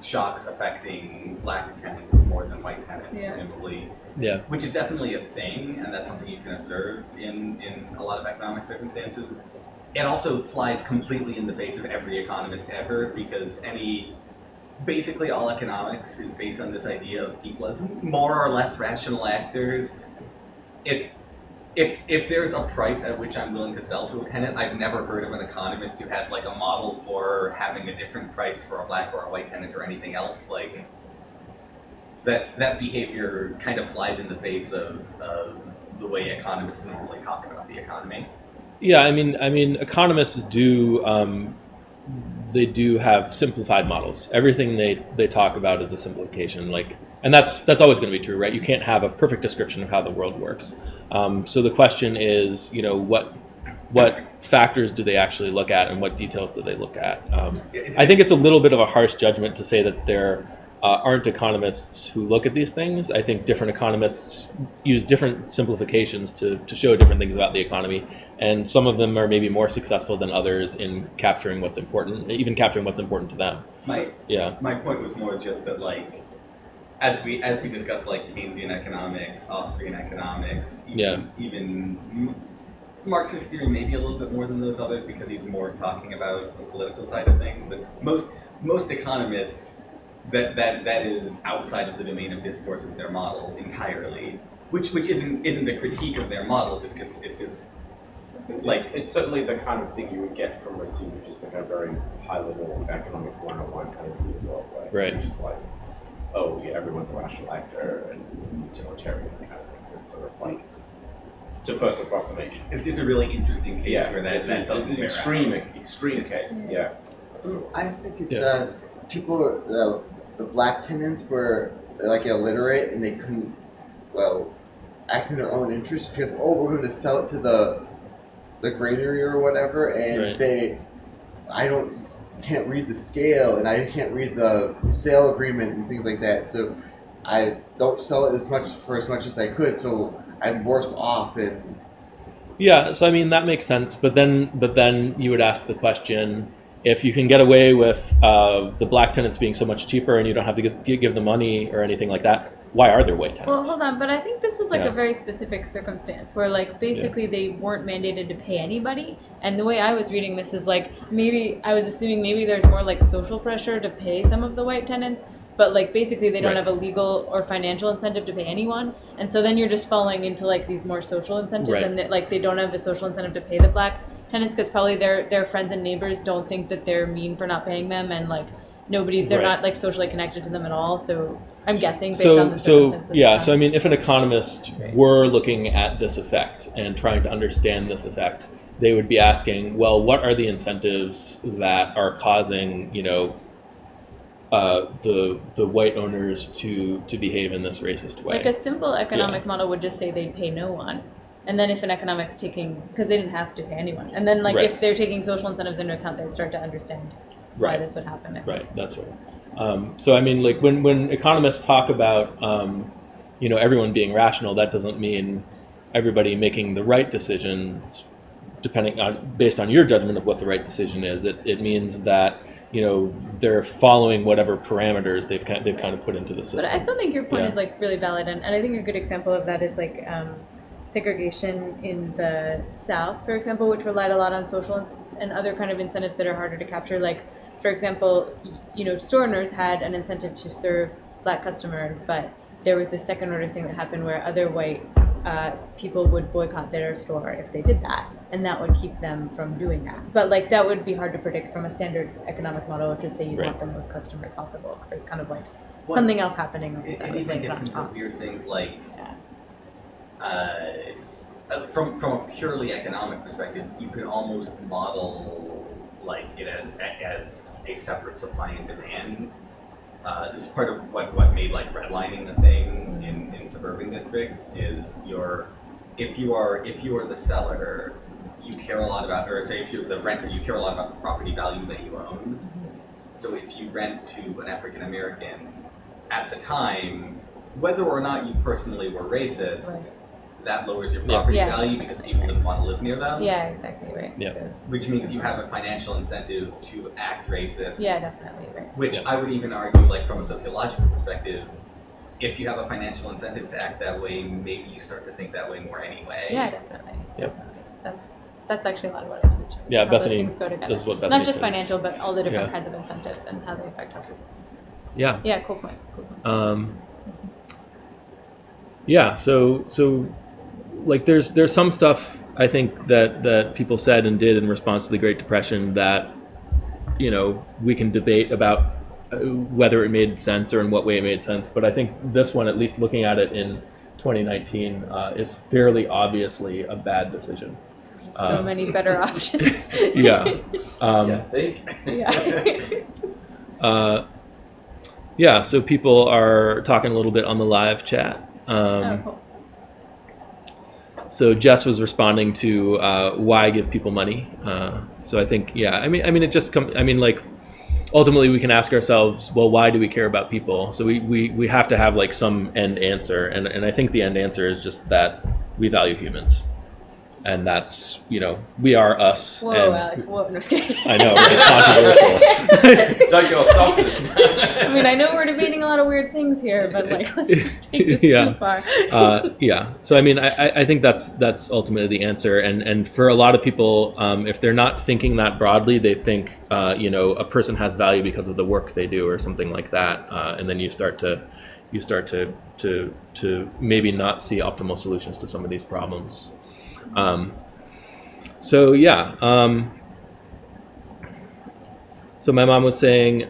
shocks affecting black tenants more than white tenants, Yeah. presumably. Yeah. Which is definitely a thing, and that's something you can observe in a lot of economic circumstances. It also flies completely in the face of every economist ever, because basically all economics is based on this idea of people as more or less rational actors. If there's a price at which I'm willing to sell to a tenant, I've never heard of an economist who has like a model for having a different price for a black or a white tenant or anything else. Like that behavior kind of flies in the face of the way economists normally talk about the economy. Yeah, I mean, economists do they do have simplified models. Everything they talk about is a simplification, and that's always going to be true, right? You can't have a perfect description of how the world works. So the question is, what factors do they actually look at, and what details do they look at? I think it's a little bit of a harsh judgment to say that there aren't economists who look at these things. I think different economists use different simplifications to show different things about the economy, and some of them are maybe more successful than others in capturing what's important, even capturing what's important to them. My point was more just that, like, as we discuss like Keynesian economics, Austrian economics, even Marxist theory, maybe a little bit more than those others because he's more talking about the political side of things. But most economists, that is outside of the domain of discourse of their model entirely, which isn't a critique of their models. It's just like it's certainly the kind of thing you would get from a just a kind of very high level economics 101 kind of view of the world, Right. Which is like, oh yeah, everyone's a rational actor and utilitarian kind of thing. So it's sort of like it's a first approximation. it's just a really interesting case where that it's doesn't an bear extreme out. case. Yeah. Absolutely. I think it's people. The black tenants were like illiterate and they couldn't act in their own interest because we're going to sell it to the granary or whatever, and Right. can't read the scale and I can't read the sale agreement and things like that, so I don't sell it as much as I could, so I'm worse off. And Yeah, so I mean that makes sense, but then you would ask the question: if you can get away with the black tenants being so much cheaper and you don't have to give the money or anything like that, why are there white tenants? Well, hold on, but I think this was like Yeah. a very specific circumstance where like basically they weren't mandated to pay anybody. And the way I was reading this is like maybe I was assuming maybe there's more like social pressure to pay some of the white tenants, but like basically they don't Right. have a legal or financial incentive to pay anyone. And so then you're just falling into like these more social incentives Right. and that, like they don't have a social incentive to pay the black tenants because probably their friends and neighbors don't think that they're mean for not paying them, and like they're Right. not like socially connected to them at all. So I'm guessing based on the So circumstances. yeah, so I mean, if an economist were looking at this effect and trying to understand this effect, they would be asking, well, what are the incentives that are causing, the white owners to behave in this racist way? Like a simple economic model would just say they'd pay no one. And then if an economic's taking, because they didn't have to pay anyone. And then like Right. if they're taking social incentives into account, they'd start to understand why Right. this would happen. Right, that's right. So I mean, like when economists talk about everyone being rational, that doesn't mean everybody making the right decisions based on your judgment of what the right decision is. It means that they're following whatever parameters they've kind of put into the system. But I still think your point Yeah. is like really valid, and I think a good example of that is like segregation in the South, for example, which relied a lot on social and other kind of incentives that are harder to capture. Like, for example, store owners had an incentive to serve black customers, but there was this second order thing that happened where other white people would boycott their store if they did that, and that would keep them from doing that. But like that would be hard to predict from a standard economic model, which would say you want the most customers possible, because there's kind of like something else happening. It even gets into a weird thing like from a purely economic perspective, you could almost model like it as a separate supply and demand. This is part of what made like redlining the thing in suburban districts is if you are the seller, you care a lot about, or say if you're the renter, you care a lot about the property value that you own. So if you rent to an African American at the time, whether or not you personally were racist, that lowers your property value because people didn't want to live near them. Yeah, exactly, right. Yeah. So, Which means you have a financial incentive to act racist. yeah, definitely, right. Which I would even argue, like from a sociological perspective, if you have a financial incentive to act that way, maybe you start to think that way more anyway. Yeah, definitely. Yep. That's actually a lot of what I teach. Yeah, how Bethany, those things go together. this is what Bethany Not just says. financial, but all the different Yeah. kinds of incentives and how they affect how people. Yeah. Yeah, cool points. Cool points. Yeah. So like there's some stuff I think that people said and did in response to the Great Depression that we can debate about whether it made sense or in what way it made sense. But I think this one, at least looking at it in 2019, is fairly obviously a bad decision. So many better options. Yeah. Yeah. So people are talking a little bit on the live chat. Cool. So Jess was responding to why give people money. So I think, I mean, it just comes. I mean, like, ultimately, we can ask ourselves, well, why do we care about people? So we have to have like some end answer, and I think the end answer is just that we value humans, and that's we are us. Whoa, and Alex. Whoa, no, just kidding. I know, right? Controversial. Don't go softness. I mean, I know we're debating a lot of weird things here, but like, let's not take this too far. So I mean, I think that's ultimately the answer, and for a lot of people, if they're not thinking that broadly, they think a person has value because of the work they do or something like that, and then you start to maybe not see optimal solutions to some of these problems. So my mom was saying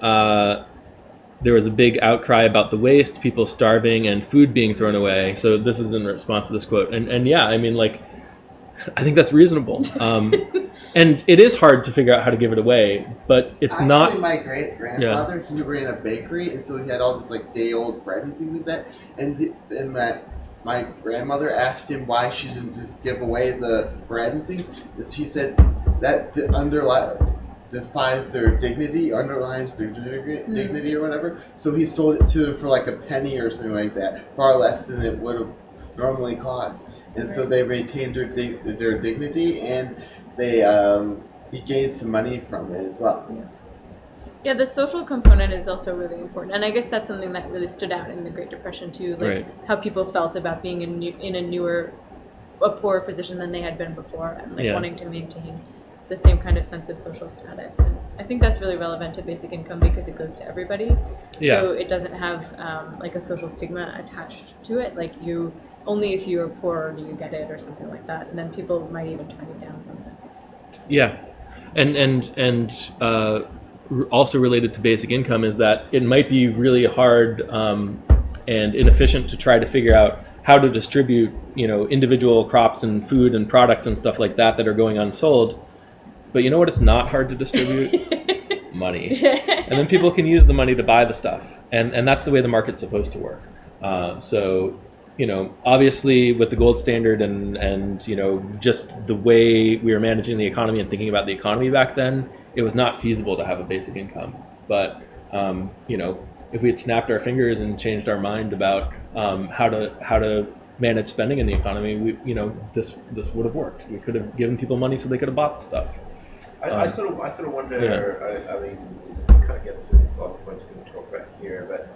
there was a big outcry about the waste, people starving, and food being thrown away. So this is in response to this quote. And yeah, I mean, like, I think that's reasonable. And it is hard to figure out how to give it away, but it's not. Actually, my great-grandfather, he ran a bakery, and so he had all this like day-old bread and things like that. And my grandmother asked him why she didn't just give away the bread and things. He said that defies their dignity, underlines their dignity or whatever. So he sold it to them for like a penny or something like that, far less than it would have normally cost. And so they retained their dignity, and they he gained some money from it as well. Yeah, the social component is also really important, and I guess that's something that really stood out in the Great Depression too, like how people felt about being in a poorer position than they had been before, and like wanting to maintain the same kind of sense of social status. And I think that's really relevant to basic income because it goes to everybody. Yeah. So it doesn't have like a social stigma attached to it. Like only if you are poor do you get it or something like that, and then people might even turn it down sometimes. Yeah, and also related to basic income is that it might be really hard and inefficient to try to figure out how to distribute, individual crops and food and products and stuff like that are going unsold. But you know what? It's not hard to distribute money, and then people can use the money to buy the stuff, and that's the way the market's supposed to work. So, obviously with the gold standard and just the way we were managing the economy and thinking about the economy back then, it was not feasible to have a basic income. But if we had snapped our fingers and changed our mind about how to manage spending in the economy, this would have worked. We could have given people money so they could have bought the stuff. I sort of wonder. I mean, kind of gets to a lot of points we can talk about here, but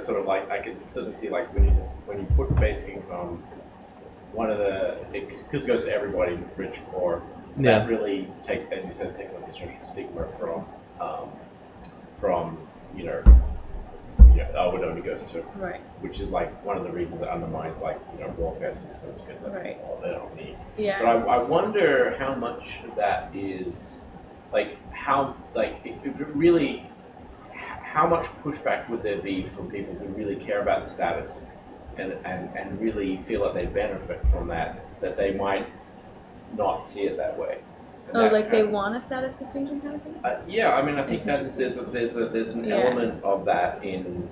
sort of like I could certainly see like when you put basic income, because it goes to everybody, rich, poor. That really takes, as you said, takes off the social stigma from it only goes to, right, which is like one of the reasons that undermines like welfare systems because they don't need. Yeah. But I wonder how much of that is like if it really, how much pushback would there be from people who really care about the status and really feel like they benefit from that they might not see it that way. Like they want a status distinction kind of thing? Yeah, I mean, I think that there's an element of that in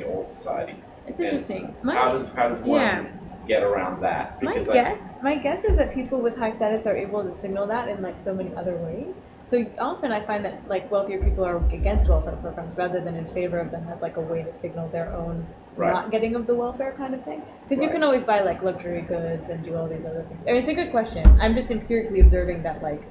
all societies. It's interesting. How does one get around that? Because my guess is that people with high status are able to signal that in like so many other ways. So often I find that like wealthier people are against welfare programs rather than in favor of them as like a way to signal their own not getting of the welfare kind of thing. Because you can always buy like luxury goods and do all these other things. I mean, it's a good question. I'm just empirically observing that like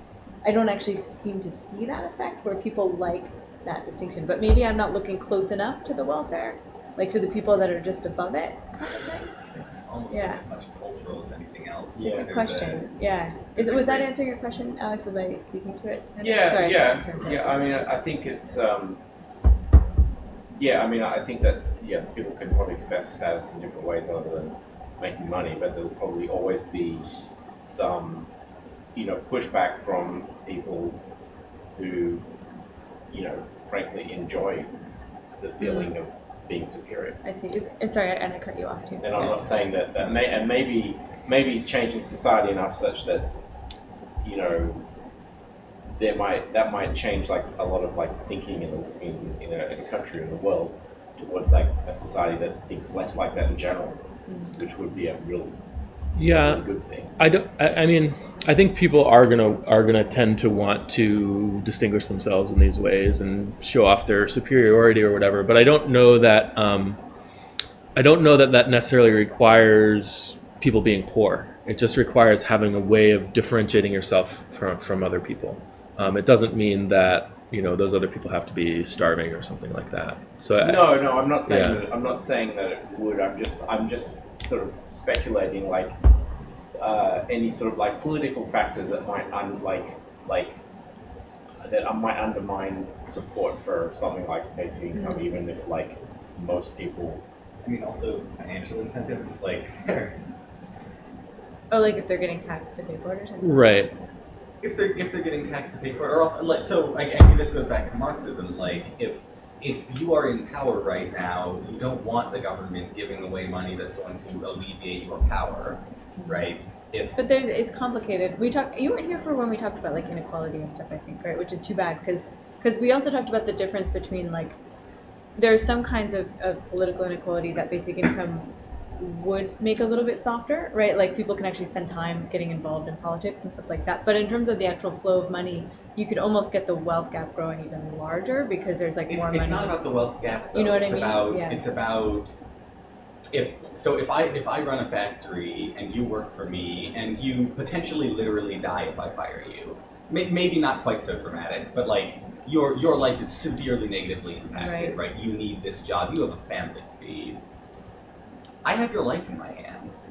I don't actually seem to see that effect where people like that distinction. But maybe I'm not looking close enough to the welfare, like to the people that are just above it kind of thing. It's almost just as much cultural as anything else. Yeah. Good question. Was that answering your question, Alex? Was I speaking to it? Yeah. I mean, I think it's. I mean, I think that people can probably express status in different ways other than making money, but there'll probably always be some, pushback from people who, frankly enjoy the feeling of being superior. I see. Sorry, and I cut you off too. And I'm not saying that maybe changing society enough such that, that might change like a lot of like thinking in a country or in the world towards like a society that thinks less like that in general, which would be a really good thing. I mean, I think people are gonna tend to want to distinguish themselves in these ways and show off their superiority or whatever. But I don't know that that necessarily requires people being poor. It just requires having a way of differentiating yourself from other people. It doesn't mean that those other people have to be starving or something like that. So no, I'm not saying that. I'm not saying that it would. I'm just sort of speculating like any sort of like political factors that might might undermine support for something like basic income, even if like most people. I mean, also financial incentives, like. Like if they're getting taxed to pay for it or something. Right. If they're getting taxed to pay for it, or also I mean, this goes back to Marxism. Like if you are in power right now, you don't want the government giving away money that's going to alleviate your power, right? But it's complicated. You weren't here for when we talked about like inequality and stuff, I think, right? Which is too bad because we also talked about the difference between like there are some kinds of political inequality that basic income would make a little bit softer, right? Like people can actually spend time getting involved in politics and stuff like that. But in terms of the actual flow of money, you could almost get the wealth gap growing even larger because there's like more money. It's not about the wealth gap, though. You know what I mean? It's about if I run a factory and you work for me and you potentially literally die if I fire you. Maybe not quite so dramatic, but like your life is severely negatively impacted, Right. right? You need this job. You have a family to feed. I have your life in my hands.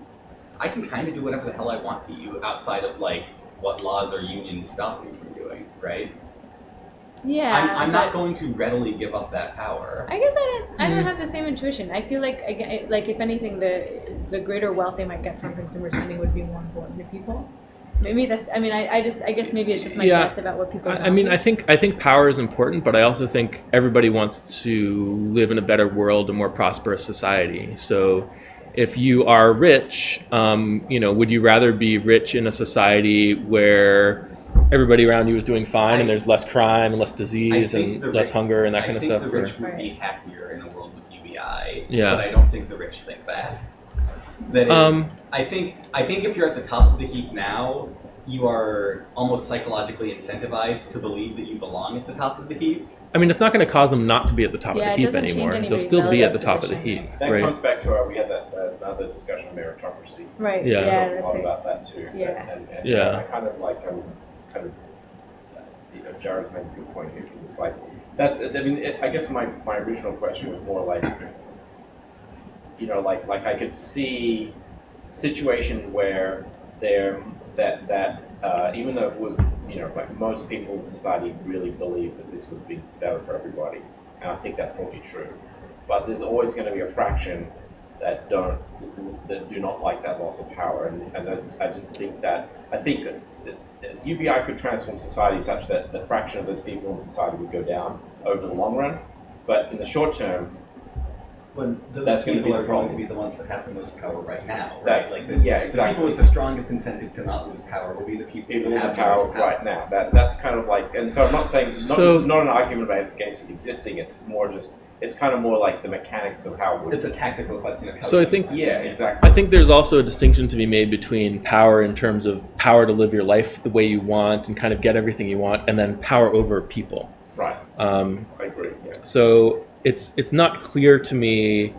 I can kind of do whatever the hell I want to you outside of like what laws or unions stop me from doing, right? Yeah. I'm not going to readily give up that power. I guess I don't have the same intuition. I feel like like if anything, the greater wealth they might get from consumer spending would be more important to people. Maybe that's. I mean, I guess maybe it's just my guess about what people. I mean, I think power is important, but I also think everybody wants to live in a better world, a more prosperous society. So, if you are rich, would you rather be rich in a society where everybody around you is doing fine and there's less crime and less disease and less hunger and that kind of stuff? I think the rich would be happier in a world with UBI, Yeah. but I don't think the rich think that. That is, I think if you're at the top of the heap now, you are almost psychologically incentivized to believe that you belong at the top of the heap. I mean, it's not going to cause them not to be at the top Yeah, of it the heap doesn't change anymore. They'll anybody's still be at the relative top of the position. heap, That right? comes back to we had that another discussion on meritocracy. Right. Yeah. Yeah. We talked a That's lot it. about that too. Yeah. And Yeah. I kind of Jared's made a good point here because it's like that's. I mean, I guess my original question was more like, like I could see situations where even though it was like most people in society really believe that this would be better for everybody, and I think that's probably true. But there's always going to be a fraction that do not like that loss of power, and I think that UBI could transform society such that the fraction of those people in society would go down over the long run, but in the short term, When those That's gonna people be the are going to problem. be the ones that have the most power right now, right? That's- Like yeah, the exactly. people with the strongest incentive to not lose power will be the people people who in have the the most power power. right now. That's kind of like, and so I'm not saying this is not an argument against it existing. It's more just it's kind of more like the mechanics of how it would. It's a tactical question of how. So you I think- do that. Yeah, exactly. I think there's also a distinction to be made between power in terms of power to live your life the way you want and kind of get everything you want, and then power over people. Right. I agree. Yeah. So it's not clear to me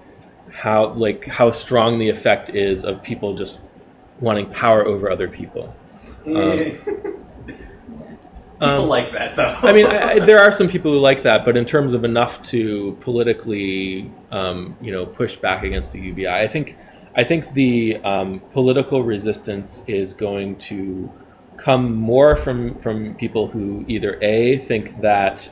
how strong the effect is of people just wanting power over other people. People like that, though. I mean, there are some people who like that, but in terms of enough to politically, push back against the UBI, I think the political resistance is going to come more from people who either A, think that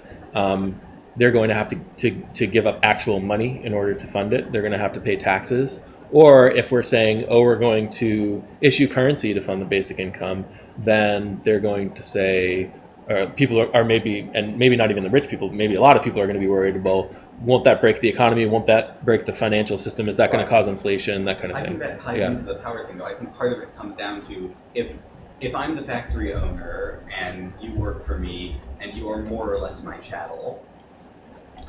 they're going to have to give up actual money in order to fund it. They're going to have to pay taxes. Or if we're saying, we're going to issue currency to fund the basic income, then they're going to say, people are maybe not even the rich people, maybe a lot of people are going to be worried, well, won't that break the economy? Won't that break the financial system? Is that going to cause inflation? That kind of thing. I think that ties into the power thing, though. I think part of it comes down to if I'm the factory owner and you work for me and you are more or less my chattel,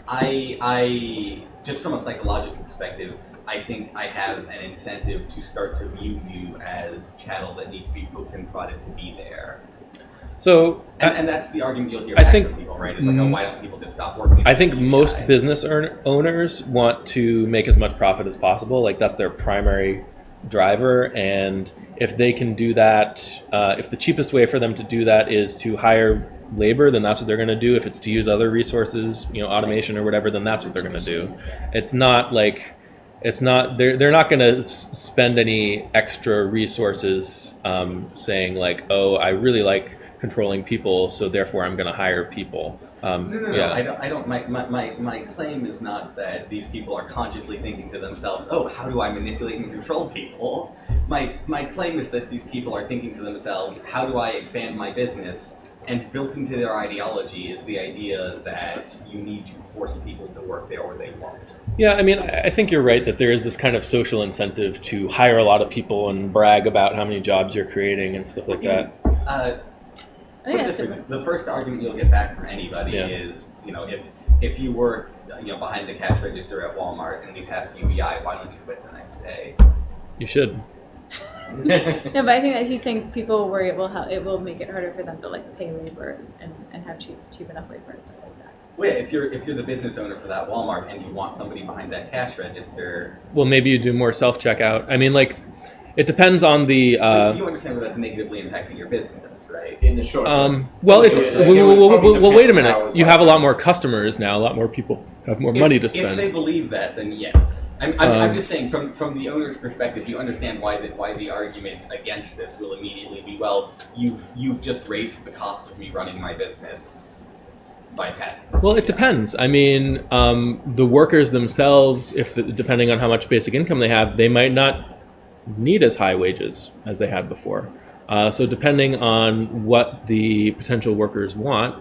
I just from a psychological perspective, I think I have an incentive to start to view you as chattel that need to be poked and prodded to be there. So, and that's the argument you'll hear I back think- from people, right? It's like, why don't people just stop working? I think most business owners want to make as much profit as possible. Like that's their primary driver, and if they can do that, if the cheapest way for them to do that is to hire labor, then that's what they're going to do. If it's to use other resources, automation or whatever, then that's what they're going to do. It's not they're not going to spend any extra resources saying like, I really like controlling people, so therefore I'm going to hire people. No. Yeah. I don't. My claim is not that these people are consciously thinking to themselves, how do I manipulate and control people? My claim is that these people are thinking to themselves, how do I expand my business? And built into their ideology is the idea that you need to force people to work there or they won't. Yeah, I mean, I think you're right that there is this kind of social incentive to hire a lot of people and brag about how many jobs you're creating and stuff like that. I think that's The first argument you'll get back from anybody Yeah. is, if you work, behind the cash register at Walmart and we pass UBI, why don't you quit the next day? You should. No, but I think that he's saying people worry it will make it harder for them to like pay labor and have cheap enough labor and stuff like that. Well, yeah, if you're the business owner for that Walmart and you want somebody behind that cash register, Well, maybe you do more self-checkout. I mean, like, It depends on the. But you understand where that's negatively impacting your business, right? In the short term. Well, It would well, wait a depend on how minute. it's You like- have a lot more customers now. A lot more people have more money to If spend. they believe that, then yes. I'm just saying, from the owner's perspective, you understand why the argument against this will immediately be, well, you've just raised the cost of me running my business by passing this. Well, it depends. I mean, the workers themselves, depending on how much basic income they have, they might not need as high wages as they had before. So depending on what the potential workers want,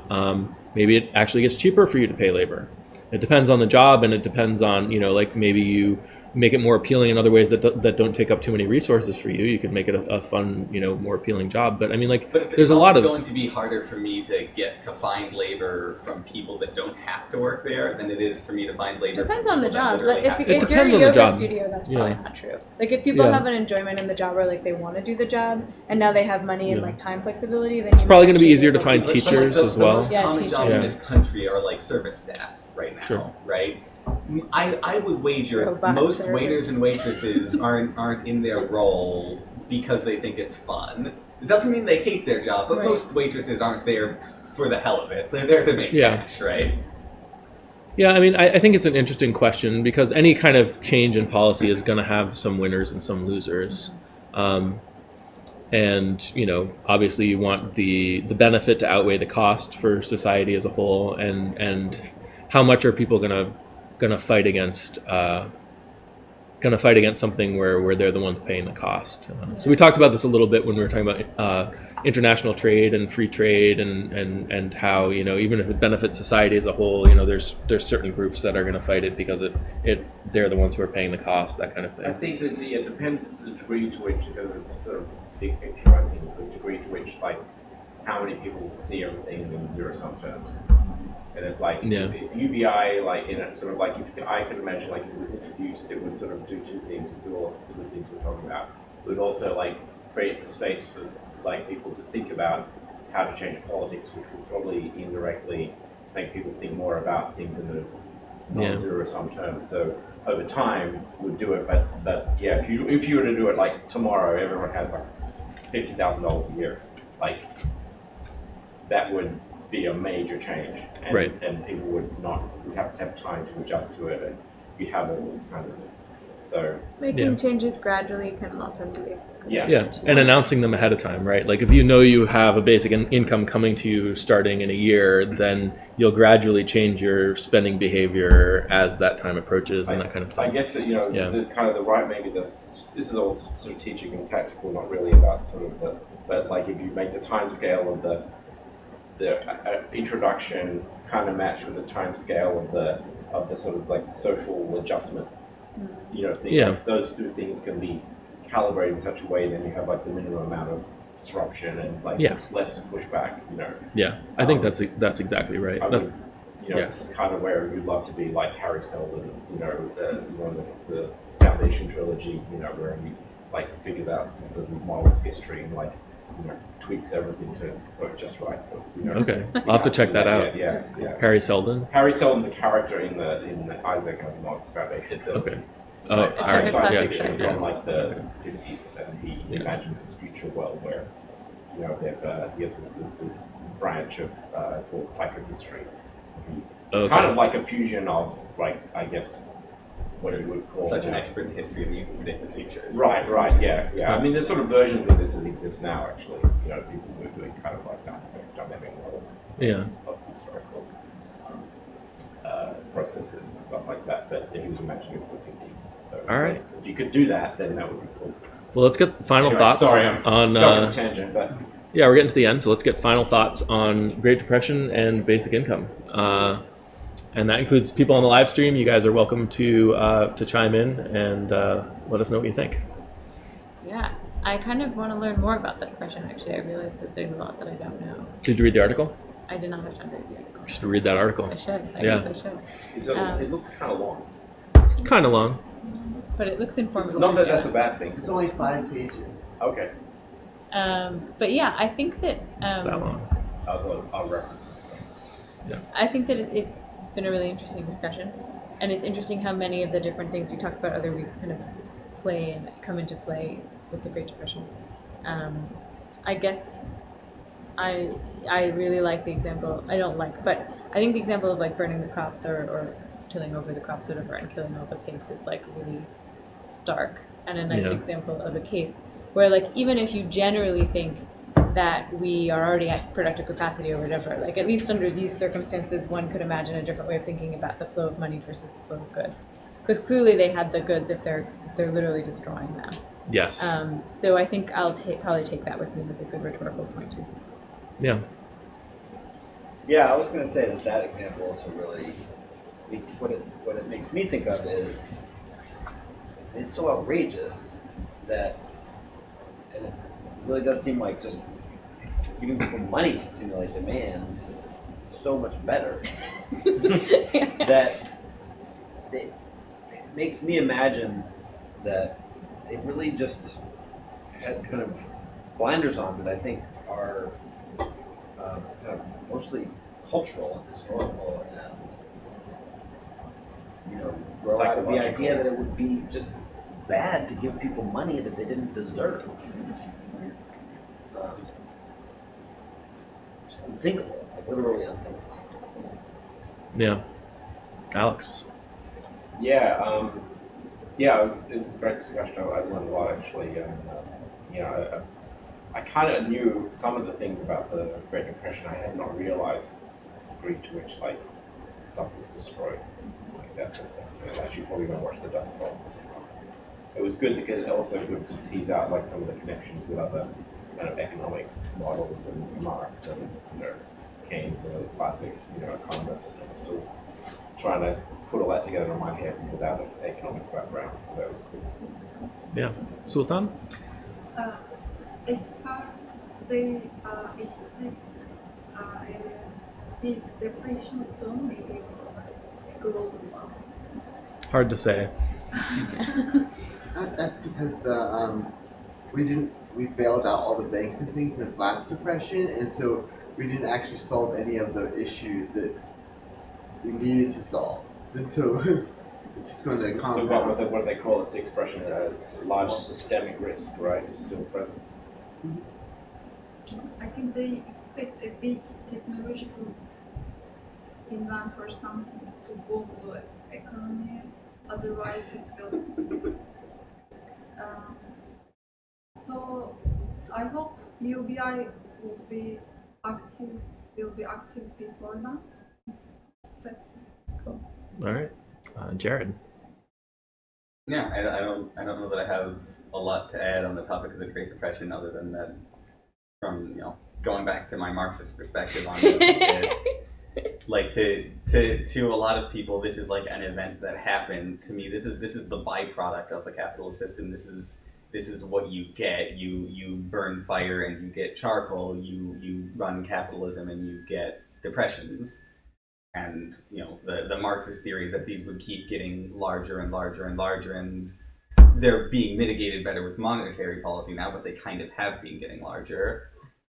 maybe it actually gets cheaper for you to pay labor. It depends on the job, and it depends on, like maybe you make it more appealing in other ways that don't take up too many resources for you. You could make it a fun, more appealing job. But I mean, there's a lot of. It's going to be harder for me to find labor from people that don't have to work there than it is for me to find labor. Depends from on the people that job. literally Like have to if work. you're in Depends a on the yoga job. studio, that's Yeah. probably not true. Like if people Yeah. have an enjoyment in the job, or like they want to do the job, and now they have money and Yeah. like time flexibility, then It's you probably might going to be actually easier to able find But, teachers the as well. most common job teachers. in this country are like service staff right now, Sure. right? I would wager Robot most servers. waiters and waitresses aren't in their role because they think it's fun. It doesn't mean they hate their job, but Right. most waitresses aren't there for the hell of it. They're there to make Yeah. cash, right? Yeah, I mean, I think it's an interesting question because any kind of change in policy is going to have some winners and some losers. And, obviously you want the benefit to outweigh the cost for society as a whole, and how much are people going to fight against something where they're the ones paying the cost. So we talked about this a little bit when we were talking about international trade and free trade and how, even if it benefits society as a whole, there's certain groups that are going to fight it because they're the ones who are paying the cost, that kind of thing. I think that it depends the degree to which, sort of big picture, I think, the degree to which, like, how many people see everything in zero-sum terms. And if, like, Yeah. if UBI, like, in a sort of, like, if I could imagine, like, if it was introduced, it would sort of do two things. It would do all the good things we're talking about. It would also, like, create the space for, like, people to think about how to change politics, which would probably indirectly make people think more about things in the non-zero-sum terms. So over time, we'd do it, but yeah, if you were to do it, like, tomorrow, everyone has, like, $50,000 a year, like, that would be a major change, and, Right. and people would have to have time to adjust to it, and you'd have all this kind of, so making Yeah. changes gradually can often be. Yeah, and announcing them ahead of time, right? Like if you have a basic income coming to you starting in a year, then you'll gradually change your spending behavior as that time approaches and that kind of I thing. guess that, Yeah. the kind of the right, maybe this is all strategic and tactical, not really about sort of but like if you make the time scale of the introduction kind of match with the time scale of the sort of like social adjustment, thing, Yeah. like those two things can be calibrated in such a way, then you have like the minimum amount of disruption and like Yeah. less pushback, Yeah, I think that's exactly right. I That's, mean, this is kind of where you'd love to be like Harry Seldon, the Foundation trilogy, where he like figures out these models of history and like tweaks everything to so it's just right. But, okay, I'll have to check that out. Yeah. Harry Seldon. Harry Seldon's a character in the Isaac Asimov's Foundation. It's Okay. It's Oh, a- all it's right. a Science classic fiction sci-fi. from like the 50s, and he Yeah. imagines this future world where he has this branch of called psychohistory. It's Okay. kind of like a fusion of like I guess what it would call such an expert in history that you can predict the future. Right, yeah. I mean, there's sort of versions of this that exist now. Actually, people who are doing kind of like dynamic models Yeah. of historical processes and stuff like that. But he was imagining it's the 50s. So All right. if you could do that, then that would be cool. Well, let's get final Anyway, thoughts sorry, I'm on. going on a tangent, but Yeah, we're getting to the end, so let's get final thoughts on Great Depression and basic income. And that includes people on the live stream. You guys are welcome to chime in and let us know what you think. Yeah, I kind of want to learn more about the Depression, actually. I realized that there's a lot that I don't know. Did you read the article? I did not have time to read the article. You should read that article. I should. I Yeah. guess I should. it looks kind of long. Kind of long. But it looks informative. Not that that's a bad thing. It's only 5 pages. Okay. But yeah, I think that It's that long. I'll reference it. I think that it's been a really interesting discussion, and it's interesting how many of the different things we talked about other weeks kind of come into play with the Great Depression. I guess I really like the example. I don't like, but I think the example of like burning the crops or tilling over the crops, whatever, and killing all the pigs is like really stark and a nice example of a case where like even if you generally think that we are already at productive capacity or whatever, like at least under these circumstances, one could imagine a different way of thinking about the flow of money versus the flow of goods, because clearly they had the goods if they're literally destroying them. Yes. So I think I'll probably take that with me as a good rhetorical point too. Yeah. Yeah, I was going to say that example also really, what it makes me think of is, it's so outrageous that, and it really does seem like just giving people money to simulate demand is so much better that it makes me imagine that they really just had kind of blinders on that I think are kind of mostly cultural and historical, and grow out of the idea that it would be just bad to give people money that they didn't deserve. Unthinkable, like literally unthinkable. Yeah. Alex. Yeah, it was a great discussion. I learned a lot actually. I kind of knew some of the things about the Great Depression. I had not realized the degree to which like stuff was destroyed. Like that's actually probably gonna watch the Dust Bowl. It was good because also good to tease out like some of the connections with other kind of economic models and Marx and Keynes and other classic economists. And so trying to put all that together in my head without an economic background, so that was cool. Yeah. Sultan? Experts, they expect a big depression soon, maybe a global one. Hard to say. That's because we bailed out all the banks and things in the last depression, and so we didn't actually solve any of the issues that we needed to solve, and so it's just going to compound. What do they call it? The expression as large systemic risk, right? Is still present. I think they expect a big technological event or something to boom the economy, otherwise it will. So I hope UBI will be active before now. That's it. Cool. All right. Jared. Yeah, I don't know that I have a lot to add on the topic of the Great Depression, other than that, from going back to my Marxist perspective on this, it's like to a lot of people, this is like an event that happened. To me, this is the byproduct of the capitalist system. This is what you get. You burn fire and you get charcoal. You run capitalism and you get depressions. And the Marxist theory is that these would keep getting larger and larger and larger, and they're being mitigated better with monetary policy now, but they kind of have been getting larger.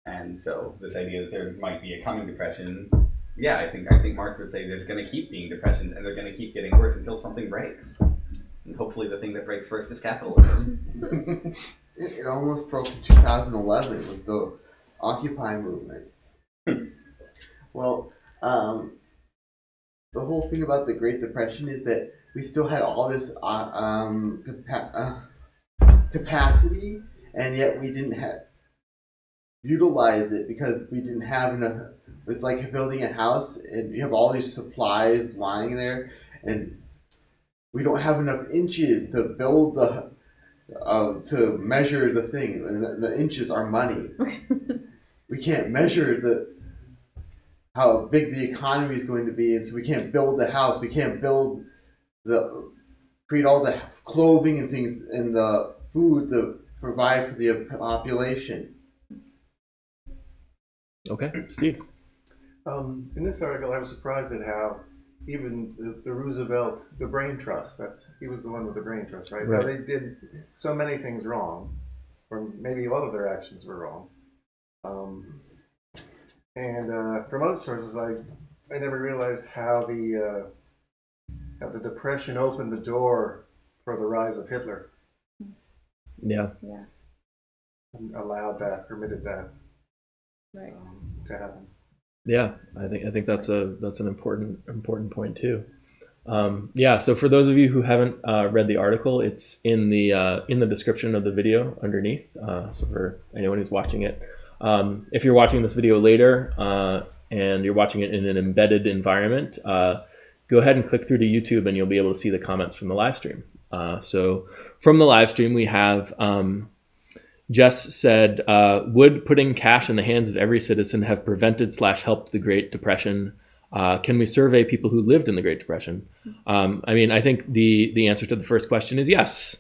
And so this idea that there might be a coming depression, yeah, I think Marx would say there's going to keep being depressions, and they're going to keep getting worse until something breaks. And hopefully the thing that breaks first is capitalism. It almost broke in 2011 with the Occupy movement. Well, the whole thing about the Great Depression is that we still had all this capacity, and yet we didn't utilize it because we didn't have enough. It's like building a house, and you have all these supplies lying there, and we don't have enough inches to build to measure the thing, and the inches are money. We can't measure how big the economy is going to be, and so we can't build the house. We can't create all the clothing and things and the food to provide for the population. Okay, Steve. In this article, I was surprised at how even the Roosevelt, the brain trust, he was the one with the brain trust, right? Right. How they did so many things wrong, or maybe all of their actions were wrong. From other sources, I never realized how the Depression opened the door for the rise of Hitler. Yeah. Yeah. and allowed that, permitted that Right. to happen. Yeah, I think that's an important point too. Yeah, so for those of you who haven't read the article, it's in the description of the video underneath. So for anyone who's watching it, if you're watching this video later and you're watching it in an embedded environment, go ahead and click through to YouTube and you'll be able to see the comments from the live stream. So from the live stream, we have Jess said, would putting cash in the hands of every citizen have prevented / helped the Great Depression? Can we survey people who lived in the Great Depression? I mean, I think the answer to the first question is yes.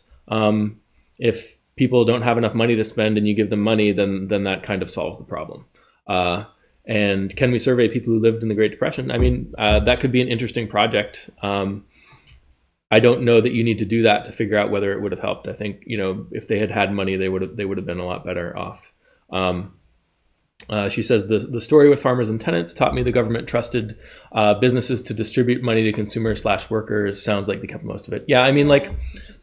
If people don't have enough money to spend and you give them money, then that kind of solves the problem. And can we survey people who lived in the Great Depression? I mean, that could be an interesting project. I don't know that you need to do that to figure out whether it would have helped. I think, if they had money, they would have been a lot better off. She says the story with farmers and tenants taught me the government trusted businesses to distribute money to consumers / workers. Sounds like they kept most of it. Yeah, I mean, like,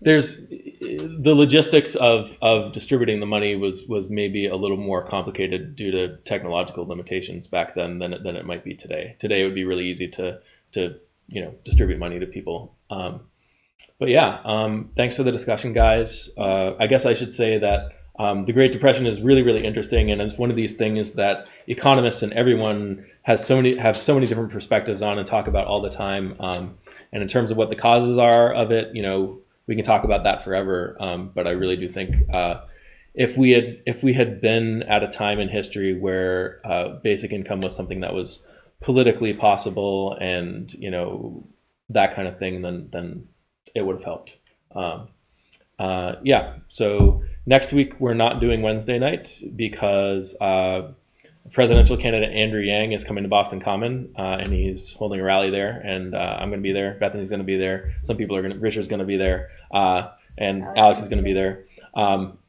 there's the logistics of distributing the money was maybe a little more complicated due to technological limitations back then than it might be today. Today it would be really easy to distribute money to people. But yeah, thanks for the discussion, guys. I guess I should say that the Great Depression is really, really interesting, and it's one of these things that economists and everyone have so many different perspectives on and talk about all the time. And in terms of what the causes are of it, we can talk about that forever. But I really do think if we had been at a time in history where basic income was something that was politically possible and that kind of thing, then it would have helped. Yeah, so next week we're not doing Wednesday night because presidential candidate Andrew Yang is coming to Boston Common and he's holding a rally there, and I'm going to be there. Bethany's going to be there. Some people Richard's going to be there, and Alex is going to be there.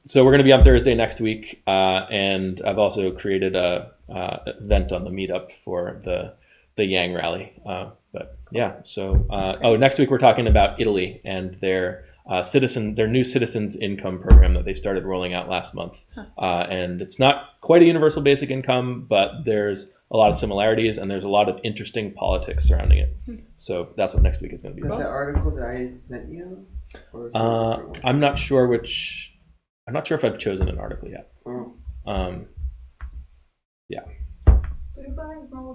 So we're going to be on Thursday next week, and I've also created a event on the meetup for the Yang rally. But yeah, so next week we're talking about Italy and their new citizens income program that they started rolling out last month. And it's not quite a universal basic income, but there's a lot of similarities and there's a lot of interesting politics surrounding it. So that's what next week is going to be Is that about. the article that I sent you? Or is it a different one? I'm not sure if I've chosen an article yet. Oh. Yeah. Do you guys know